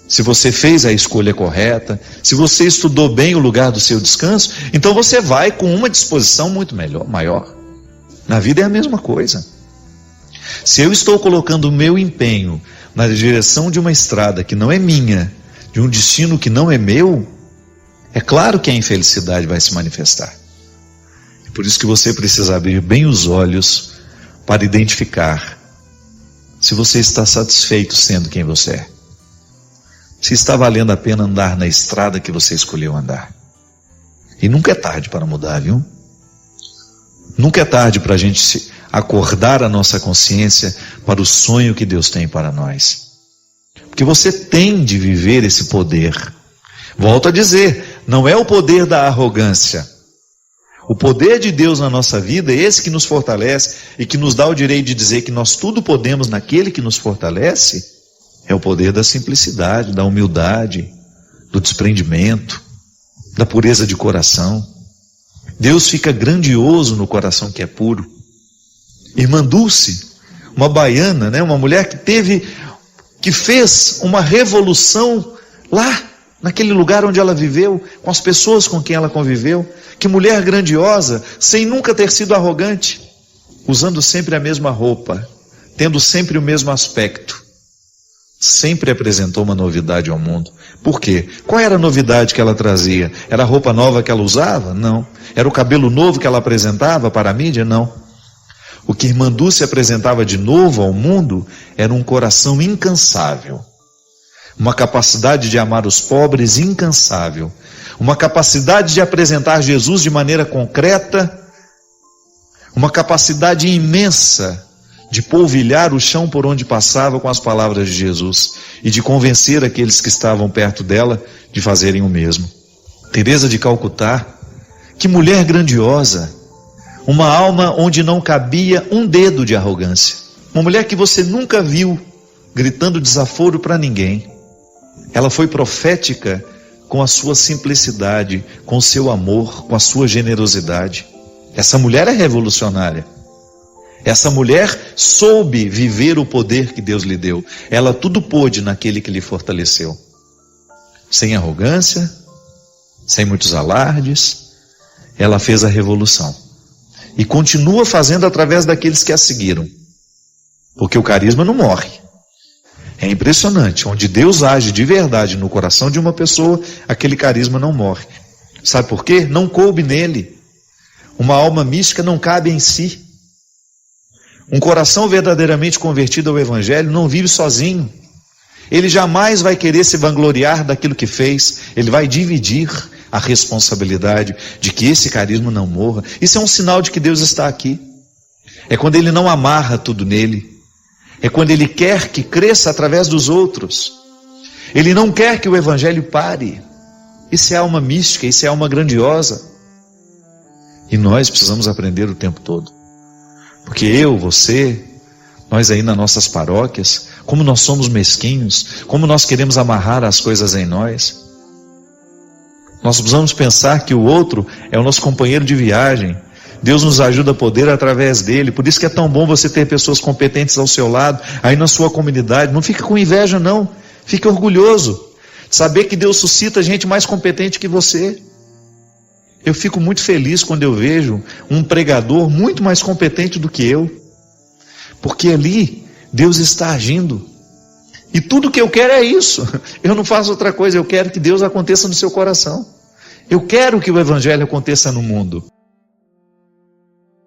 se você fez a escolha correta, se você estudou bem o lugar do seu descanso, então você vai com uma disposição muito maior. Na vida é a mesma coisa. Se eu estou colocando o meu empenho na direção de uma estrada que não é minha, de um destino que não é meu, é claro que a infelicidade vai se manifestar. É por isso que você precisa abrir bem os olhos para identificar se você está satisfeito sendo quem você é. Se está valendo a pena andar na estrada que você escolheu andar. E nunca é tarde para mudar, viu? Nunca é tarde para a gente acordar a nossa consciência para o sonho que Deus tem para nós. Porque você tem de viver esse poder. Volto a dizer, não é o poder da arrogância. O poder de Deus na nossa vida é esse que nos fortalece e que nos dá o direito de dizer que nós tudo podemos naquele que nos fortalece. É o poder da simplicidade, da humildade, do desprendimento, da pureza de coração. Deus fica grandioso no coração que é puro. Irmã Dulce, uma baiana, uma mulher que fez uma revolução lá, naquele lugar onde ela viveu, com as pessoas com quem ela conviveu. Que mulher grandiosa, sem nunca ter sido arrogante, usando sempre a mesma roupa, tendo sempre o mesmo aspecto. Sempre apresentou uma novidade ao mundo. Por quê? Qual era a novidade que ela trazia? Era a roupa nova que ela usava? Não. Era o cabelo novo que ela apresentava para a mídia? Não. O que Irmã Dulce apresentava de novo ao mundo era um coração incansável. Uma capacidade de amar os pobres incansável. Uma capacidade de apresentar Jesus de maneira concreta. Uma capacidade imensa de polvilhar o chão por onde passava com as palavras de Jesus e de convencer aqueles que estavam perto dela de fazerem o mesmo. Teresa de Calcutá, que mulher grandiosa, uma alma onde não cabia um dedo de arrogância, uma mulher que você nunca viu gritando desaforo para ninguém. Ela foi profética com a sua simplicidade, com o seu amor, com a sua generosidade. Essa mulher é revolucionária. Essa mulher soube viver o poder que Deus lhe deu. Ela tudo pôde naquele que lhe fortaleceu. Sem arrogância, sem muitos alardes, ela fez a revolução. E continua fazendo através daqueles que a seguiram. Porque o carisma não morre. É impressionante. Onde Deus age de verdade no coração de uma pessoa, aquele carisma não morre. Sabe por quê? Não coube nele. Uma alma mística não cabe em si. Um coração verdadeiramente convertido ao Evangelho não vive sozinho. Ele jamais vai querer se vangloriar daquilo que fez. Ele vai dividir a responsabilidade de que esse carisma não morra. Isso é um sinal de que Deus está aqui. É quando Ele não amarra tudo nele. É quando Ele quer que cresça através dos outros. Ele não quer que o Evangelho pare. Isso é alma mística, isso é alma grandiosa. E nós precisamos aprender o tempo todo. Porque eu, você, nós aí nas nossas paróquias, como nós somos mesquinhos, como nós queremos amarrar as coisas em nós. Nós precisamos pensar que o outro é o nosso companheiro de viagem. Deus nos ajuda a poder através dele. Por isso que é tão bom você ter pessoas competentes ao seu lado, aí na sua comunidade. Não fique com inveja não, fique orgulhoso de saber que Deus suscita gente mais competente que você. Eu fico muito feliz quando eu vejo um pregador muito mais competente do que eu, porque ali Deus está agindo, e tudo que eu quero é isso. Eu não faço outra coisa, eu quero que Deus aconteça no seu coração, eu quero que o Evangelho aconteça no mundo.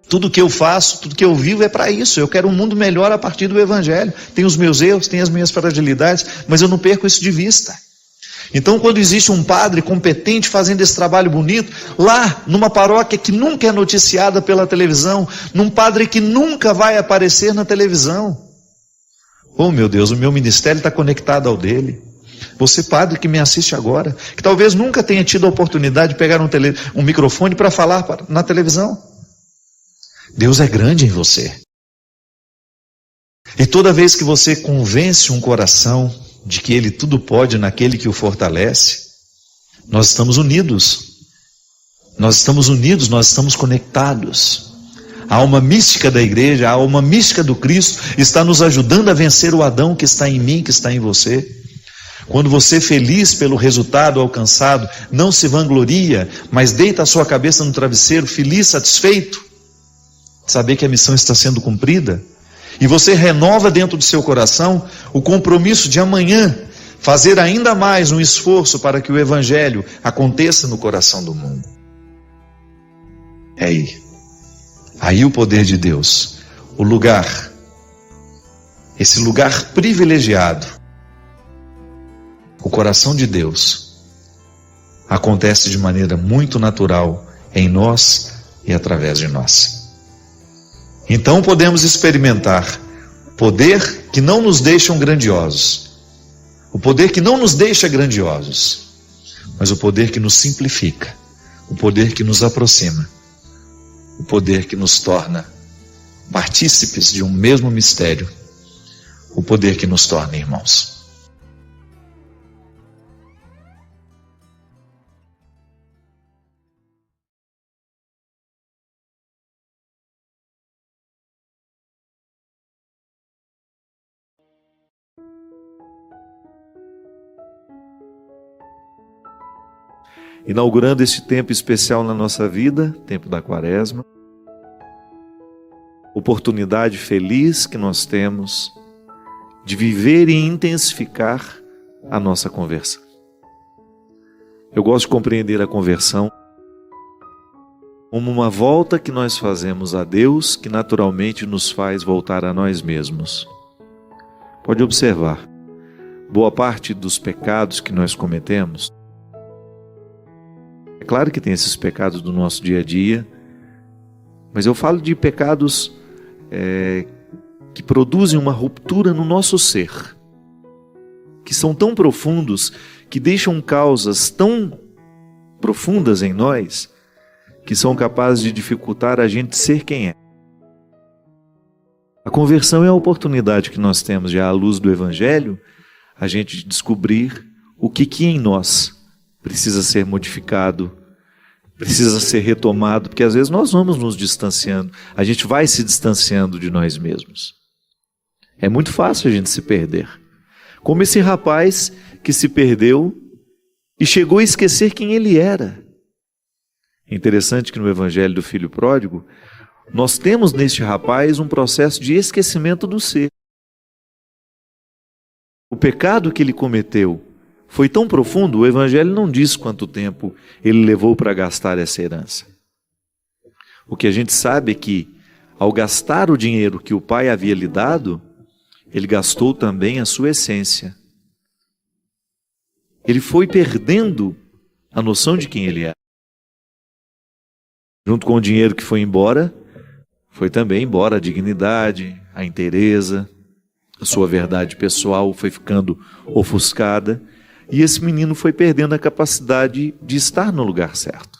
Tudo que eu faço, tudo que eu vivo é para isso. Eu quero um mundo melhor a partir do Evangelho. Tem os meus erros, tem as minhas fragilidades, mas eu não perco isso de vista. Então, quando existe um padre competente fazendo esse trabalho bonito, lá numa paróquia que nunca é noticiada pela televisão, num padre que nunca vai aparecer na televisão. Oh meu Deus, o meu ministério está conectado ao dele. Você padre que me assiste agora, que talvez nunca tenha tido a oportunidade de pegar um microfone para falar na televisão. Deus é grande em você. E toda vez que você convence um coração de que ele tudo pode naquele que o fortalece, nós estamos unidos. Nós estamos unidos, nós estamos conectados. A alma mística da igreja, a alma mística do Cristo está nos ajudando a vencer o Adão que está em mim, que está em você. Quando você, feliz pelo resultado alcançado, não se vangloria, mas deita a sua cabeça no travesseiro, feliz, satisfeito, saber que a missão está sendo cumprida, E você renova dentro do seu coração o compromisso de amanhã fazer ainda mais um esforço para que o Evangelho aconteça no coração do mundo. É aí o poder de Deus, o lugar, esse lugar privilegiado, o coração de Deus, acontece de maneira muito natural em nós e através de nós. Então podemos experimentar poder que não nos deixam grandiosos, o poder que não nos deixa grandiosos, mas o poder que nos simplifica, o poder que nos aproxima, o poder que nos torna partícipes de um mesmo mistério, o poder que nos torna irmãos. Inaugurando este tempo especial na nossa vida, tempo da Quaresma, oportunidade feliz que nós temos de viver e intensificar a nossa conversão. Eu gosto de compreender a conversão como uma volta que nós fazemos a Deus, que naturalmente nos faz voltar a nós mesmos. Pode observar, boa parte dos pecados que nós cometemos, é claro que tem esses pecados do nosso dia a dia, mas eu falo de pecados que produzem uma ruptura no nosso ser, que são tão profundos, que deixam causas tão profundas em nós, que são capazes de dificultar a gente ser quem é. A conversão é a oportunidade que nós temos, já à luz do Evangelho, a gente descobrir o que em nós precisa ser modificado, precisa ser retomado, porque às vezes nós vamos nos distanciando, a gente vai se distanciando de nós mesmos. É muito fácil a gente se perder. Como esse rapaz que se perdeu e chegou a esquecer quem ele era. É interessante que no Evangelho do Filho Pródigo, nós temos neste rapaz um processo de esquecimento do ser. O pecado que ele cometeu foi tão profundo, o Evangelho não diz quanto tempo ele levou para gastar essa herança. O que a gente sabe é que, ao gastar o dinheiro que o pai havia lhe dado, ele gastou também a sua essência. Ele foi perdendo a noção de quem ele era. Junto com o dinheiro que foi embora, foi também embora a dignidade, a inteireza, a sua verdade pessoal foi ficando ofuscada. E esse menino foi perdendo a capacidade de estar no lugar certo.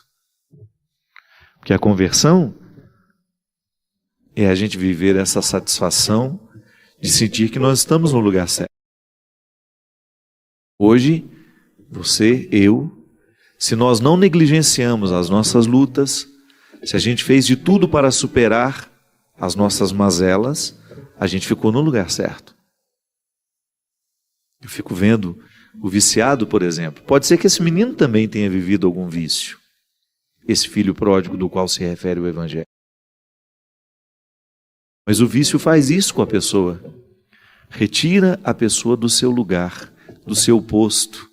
Porque a conversão é a gente viver essa satisfação de sentir que nós estamos no lugar certo. Hoje, você, eu, se nós não negligenciamos as nossas lutas, se a gente fez de tudo para superar as nossas mazelas, a gente ficou no lugar certo. Eu fico vendo o viciado, por exemplo. Pode ser que esse menino também tenha vivido algum vício. Esse filho pródigo do qual se refere o Evangelho. Mas o vício faz isso com a pessoa. Retira a pessoa do seu lugar, do seu posto.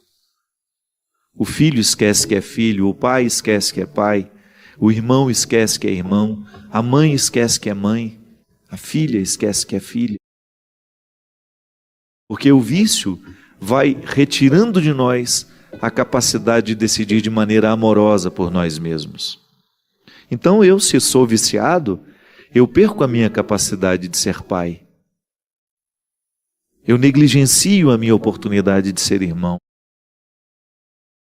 O filho esquece que é filho, o pai esquece que é pai, o irmão esquece que é irmão, a mãe esquece que é mãe, a filha esquece que é filha. Porque o vício vai retirando de nós a capacidade de decidir de maneira amorosa por nós mesmos. Então eu, se sou viciado, eu perco a minha capacidade de ser pai. Eu negligencio a minha oportunidade de ser irmão,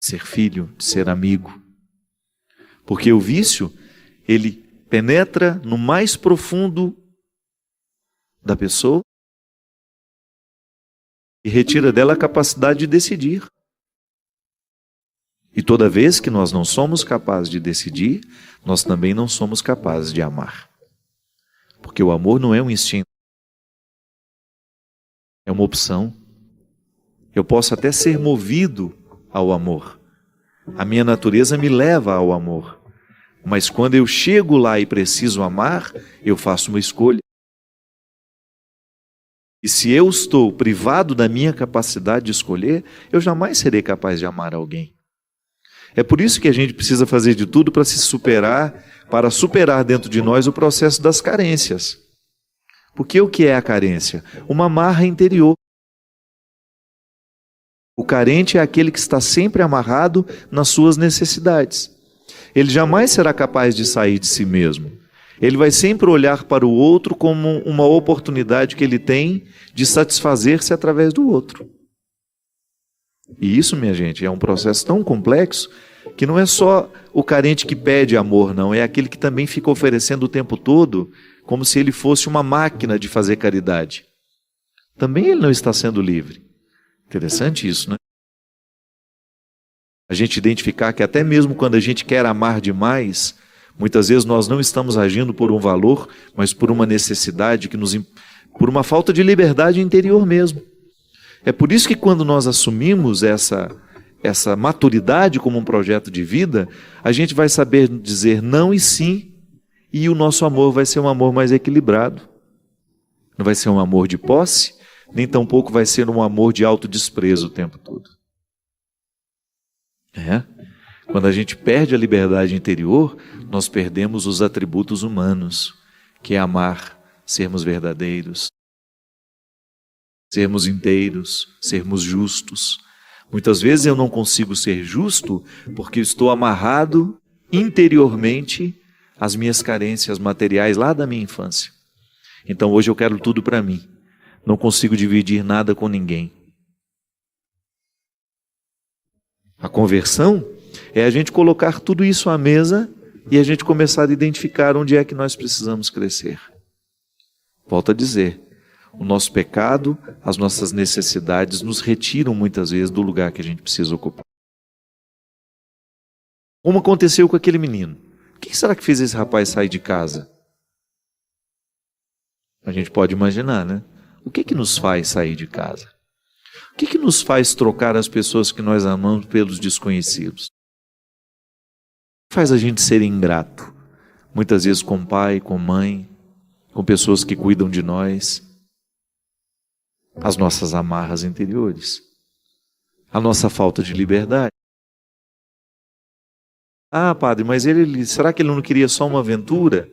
de ser filho, de ser amigo. Porque o vício, ele penetra no mais profundo da pessoa e retira dela a capacidade de decidir. E toda vez que nós não somos capazes de decidir, nós também não somos capazes de amar. Porque o amor não é um instinto, é uma opção. Eu posso até ser movido ao amor. A minha natureza me leva ao amor. Mas quando eu chego lá e preciso amar, eu faço uma escolha. E se eu estou privado da minha capacidade de escolher, eu jamais serei capaz de amar alguém. É por isso que a gente precisa fazer de tudo para se superar, para superar dentro de nós o processo das carências. Porque o que é a carência? Uma amarra interior. O carente é aquele que está sempre amarrado nas suas necessidades. Ele jamais será capaz de sair de si mesmo. Ele vai sempre olhar para o outro como uma oportunidade que ele tem de satisfazer-se através do outro. E isso, minha gente, é um processo tão complexo que não é só o carente que pede amor, não. É aquele que também fica oferecendo o tempo todo como se ele fosse uma máquina de fazer caridade. Também ele não está sendo livre. Interessante isso, né? A gente identificar que até mesmo quando a gente quer amar demais, muitas vezes nós não estamos agindo por um valor, mas por uma necessidade, por uma falta de liberdade interior mesmo. É por isso que quando nós assumimos essa maturidade como um projeto de vida, a gente vai saber dizer não e sim, e o nosso amor vai ser um amor mais equilibrado. Não vai ser um amor de posse, nem tampouco vai ser um amor de autodesprezo o tempo todo. Quando a gente perde a liberdade interior, nós perdemos os atributos humanos, que é amar, sermos verdadeiros, sermos inteiros, sermos justos. Muitas vezes eu não consigo ser justo porque estou amarrado interiormente às minhas carências materiais lá da minha infância. Então hoje eu quero tudo para mim. Não consigo dividir nada com ninguém. A conversão é a gente colocar tudo isso à mesa e a gente começar a identificar onde é que nós precisamos crescer. Volto a dizer, o nosso pecado, as nossas necessidades nos retiram muitas vezes do lugar que a gente precisa ocupar. Como aconteceu com aquele menino? O que será que fez esse rapaz sair de casa? A gente pode imaginar, né? O que nos faz sair de casa? O que nos faz trocar as pessoas que nós amamos pelos desconhecidos? O que faz a gente ser ingrato? Muitas vezes com pai, com mãe, com pessoas que cuidam de nós. As nossas amarras interiores. A nossa falta de liberdade. Ah, padre, mas será que ele não queria só uma aventura?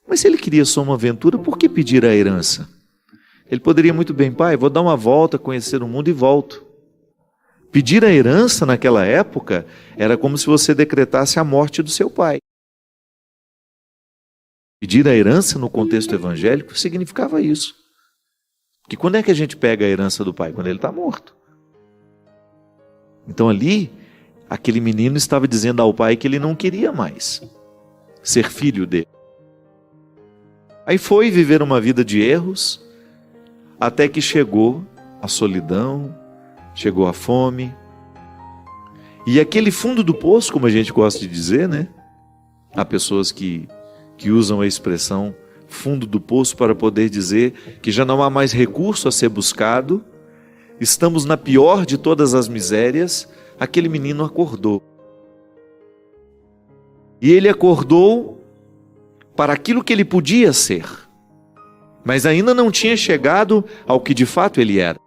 Mas se ele queria só uma aventura, por que pedir a herança? Ele poderia muito bem, pai, vou dar uma volta, conhecer o mundo e volto. Pedir a herança naquela época era como se você decretasse a morte do seu pai. Pedir a herança no contexto evangélico significava isso. Porque quando é que a gente pega a herança do pai? Quando ele está morto. Então ali, aquele menino estava dizendo ao pai que ele não queria mais ser filho dele. Aí foi viver uma vida de erros, até que chegou a solidão, chegou a fome. E aquele fundo do poço, como a gente gosta de dizer, né? Há pessoas que usam a expressão fundo do poço para poder dizer que já não há mais recurso a ser buscado, estamos na pior de todas as misérias. Aquele menino acordou. E ele acordou para aquilo que ele podia ser, mas ainda não tinha chegado ao que de fato ele era.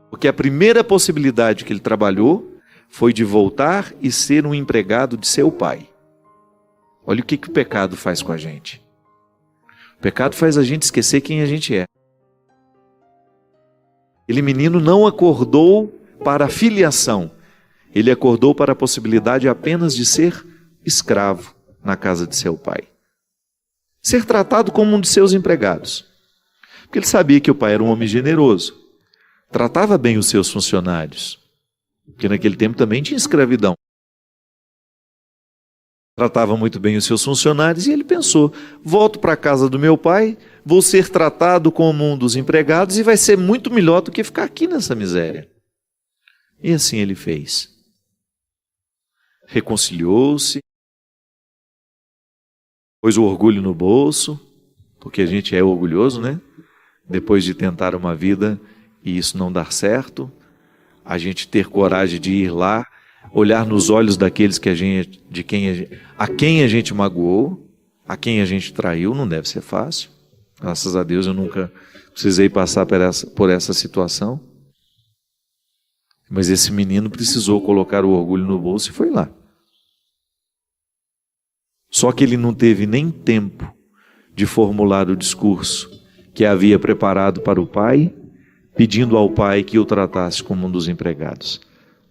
Porque a primeira possibilidade que ele trabalhou foi de voltar e ser um empregado de seu pai. Olha o que o pecado faz com a gente. O pecado faz a gente esquecer quem a gente é. Aquele menino não acordou para a filiação, ele acordou para a possibilidade apenas de ser escravo na casa de seu pai. Ser tratado como um de seus empregados. Porque ele sabia que o pai era um homem generoso. Tratava bem os seus funcionários. Porque naquele tempo também tinha escravidão. Tratava muito bem os seus funcionários e ele pensou, volto para a casa do meu pai, vou ser tratado como um dos empregados e vai ser muito melhor do que ficar aqui nessa miséria. E assim ele fez. Reconciliou-se, pôs o orgulho no bolso, porque a gente é orgulhoso, né? Depois de tentar uma vida e isso não dar certo, a gente ter coragem de ir lá, olhar nos olhos daqueles a quem a gente magoou, a quem a gente traiu, não deve ser fácil. Graças a Deus eu nunca precisei passar por essa situação. Mas esse menino precisou colocar o orgulho no bolso e foi lá. Só que ele não teve nem tempo de formular o discurso que havia preparado para o pai, pedindo ao pai que o tratasse como um dos empregados.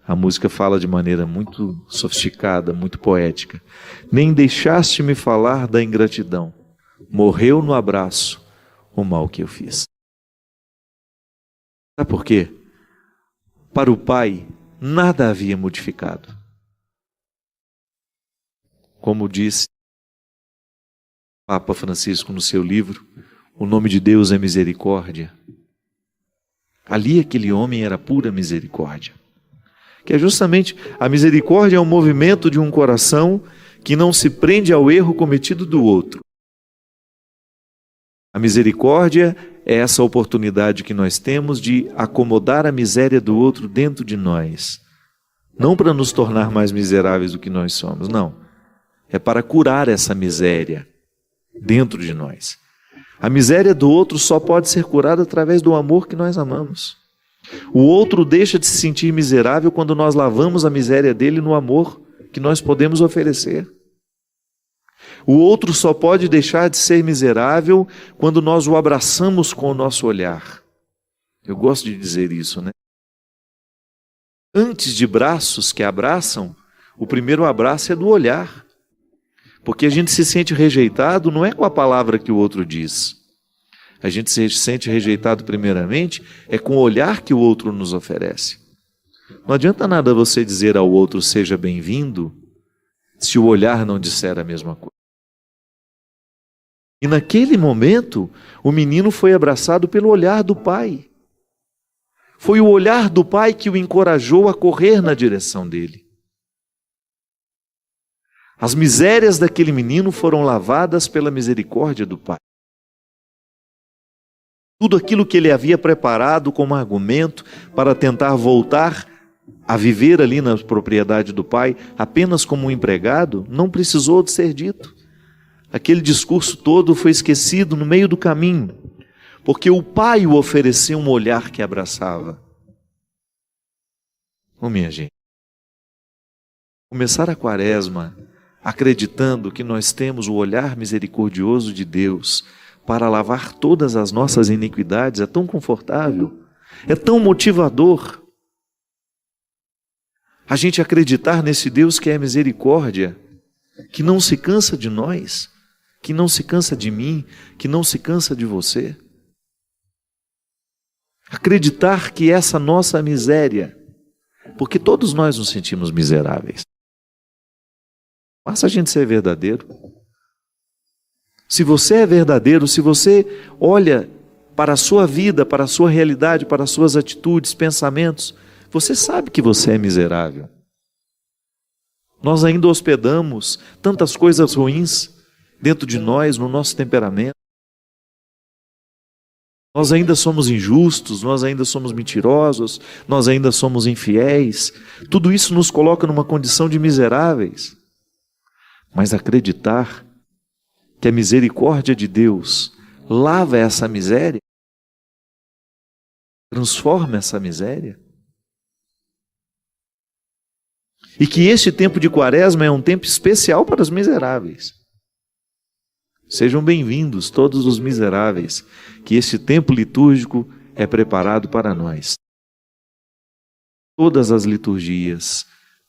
A música fala de maneira muito sofisticada, muito poética. Nem deixaste-me falar da ingratidão. Morreu no abraço o mal que eu fiz. Sabe por quê? Para o pai, nada havia modificado. Como disse o Papa Francisco no seu livro, o nome de Deus é misericórdia. Ali aquele homem era pura misericórdia. Que é justamente a misericórdia é um movimento de um coração que não se prende ao erro cometido do outro. A misericórdia é essa oportunidade que nós temos de acomodar a miséria do outro dentro de nós. Não para nos tornar mais miseráveis do que nós somos, não. É para curar essa miséria dentro de nós. A miséria do outro só pode ser curada através do amor que nós amamos. O outro deixa de se sentir miserável quando nós lavamos a miséria dele no amor que nós podemos oferecer. O outro só pode deixar de ser miserável quando nós o abraçamos com o nosso olhar. Eu gosto de dizer isso, né? Antes de braços que abraçam, o primeiro abraço é do olhar. Porque a gente se sente rejeitado não é com a palavra que o outro diz. A gente se sente rejeitado primeiramente é com o olhar que o outro nos oferece. Não adianta nada você dizer ao outro seja bem-vindo se o olhar não disser a mesma coisa. E naquele momento, o menino foi abraçado pelo olhar do pai. Foi o olhar do pai que o encorajou a correr na direção dele. As misérias daquele menino foram lavadas pela misericórdia do pai. Tudo aquilo que ele havia preparado como argumento para tentar voltar a viver ali na propriedade do pai, apenas como um empregado, não precisou de ser dito. Aquele discurso todo foi esquecido no meio do caminho, porque o pai o ofereceu um olhar que abraçava. Minha gente, começar a quaresma acreditando que nós temos o olhar misericordioso de Deus para lavar todas as nossas iniquidades é tão confortável, é tão motivador. A gente acreditar nesse Deus que é misericórdia, que não se cansa de nós, que não se cansa de mim, que não se cansa de você. Acreditar que essa nossa miséria, porque todos nós nos sentimos miseráveis, basta a gente ser verdadeiro. Se você é verdadeiro, se você olha para a sua vida, para a sua realidade, para as suas atitudes, pensamentos, você sabe que você é miserável. Nós ainda hospedamos tantas coisas ruins dentro de nós, no nosso temperamento. Nós ainda somos injustos, nós ainda somos mentirosos, nós ainda somos infiéis. Tudo isso nos coloca numa condição de miseráveis. Mas acreditar que a misericórdia de Deus lava essa miséria, transforma essa miséria, e que este tempo de quaresma é um tempo especial para os miseráveis. Sejam bem-vindos todos os miseráveis, que este tempo litúrgico é preparado para nós. Todas as liturgias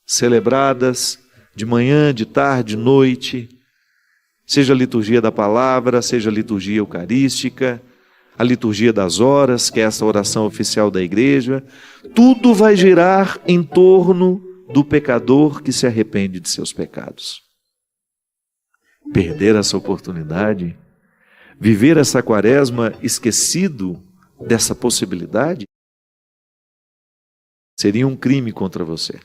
celebradas de manhã, de tarde, de noite, seja a liturgia da palavra, seja a liturgia eucarística, a liturgia das horas, que é essa oração oficial da igreja, tudo vai girar em torno do pecador que se arrepende de seus pecados. Perder essa oportunidade, viver essa quaresma esquecido dessa possibilidade, seria um crime contra você.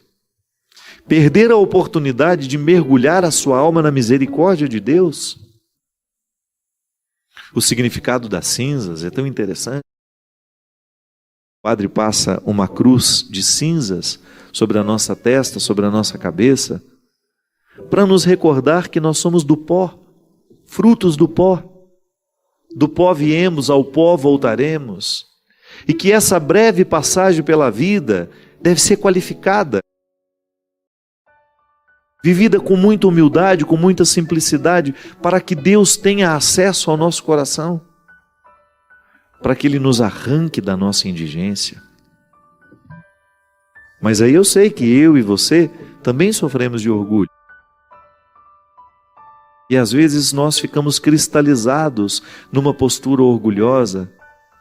Perder a oportunidade de mergulhar a sua alma na misericórdia de Deus. O significado das cinzas é tão interessante. O padre passa uma cruz de cinzas sobre a nossa testa, sobre a nossa cabeça, para nos recordar que nós somos do pó, frutos do pó. do pó viemos, ao pó voltaremos, e que essa breve passagem pela vida deve ser qualificada, vivida com muita humildade, com muita simplicidade, para que Deus tenha acesso ao nosso coração, para que Ele nos arranque da nossa indigência. Mas aí eu sei que eu e você também sofremos de orgulho. E às vezes nós ficamos cristalizados numa postura orgulhosa.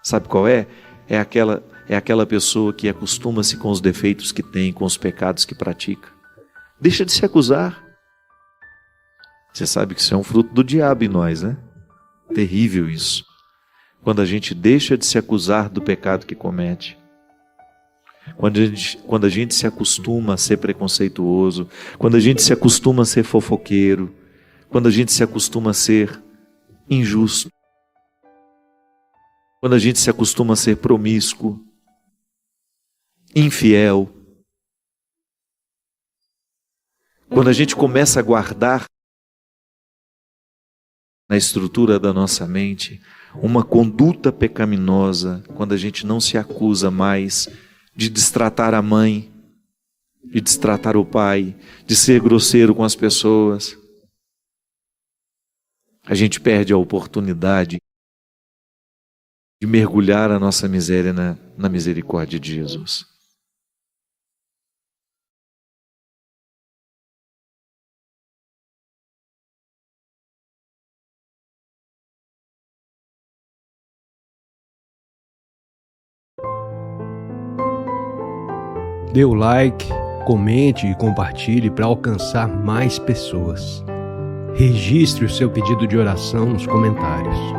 Sabe qual é? É aquela pessoa que acostuma-se com os defeitos que tem, com os pecados que pratica. Deixa de se acusar. Você sabe que isso é um fruto do diabo em nós, né? Terrível isso. Quando a gente deixa de se acusar do pecado que comete. Quando a gente se acostuma a ser preconceituoso, quando a gente se acostuma a ser fofoqueiro, quando a gente se acostuma a ser injusto, quando a gente se acostuma a ser promíscuo, infiel, quando a gente começa a guardar na estrutura da nossa mente uma conduta pecaminosa, quando a gente não se acusa mais de destratar a mãe, de destratar o pai, de ser grosseiro com as pessoas, a gente perde a oportunidade de mergulhar a nossa miséria na misericórdia de Jesus. Dê o like, comente e compartilhe para alcançar mais pessoas. Registre o seu pedido de oração nos comentários.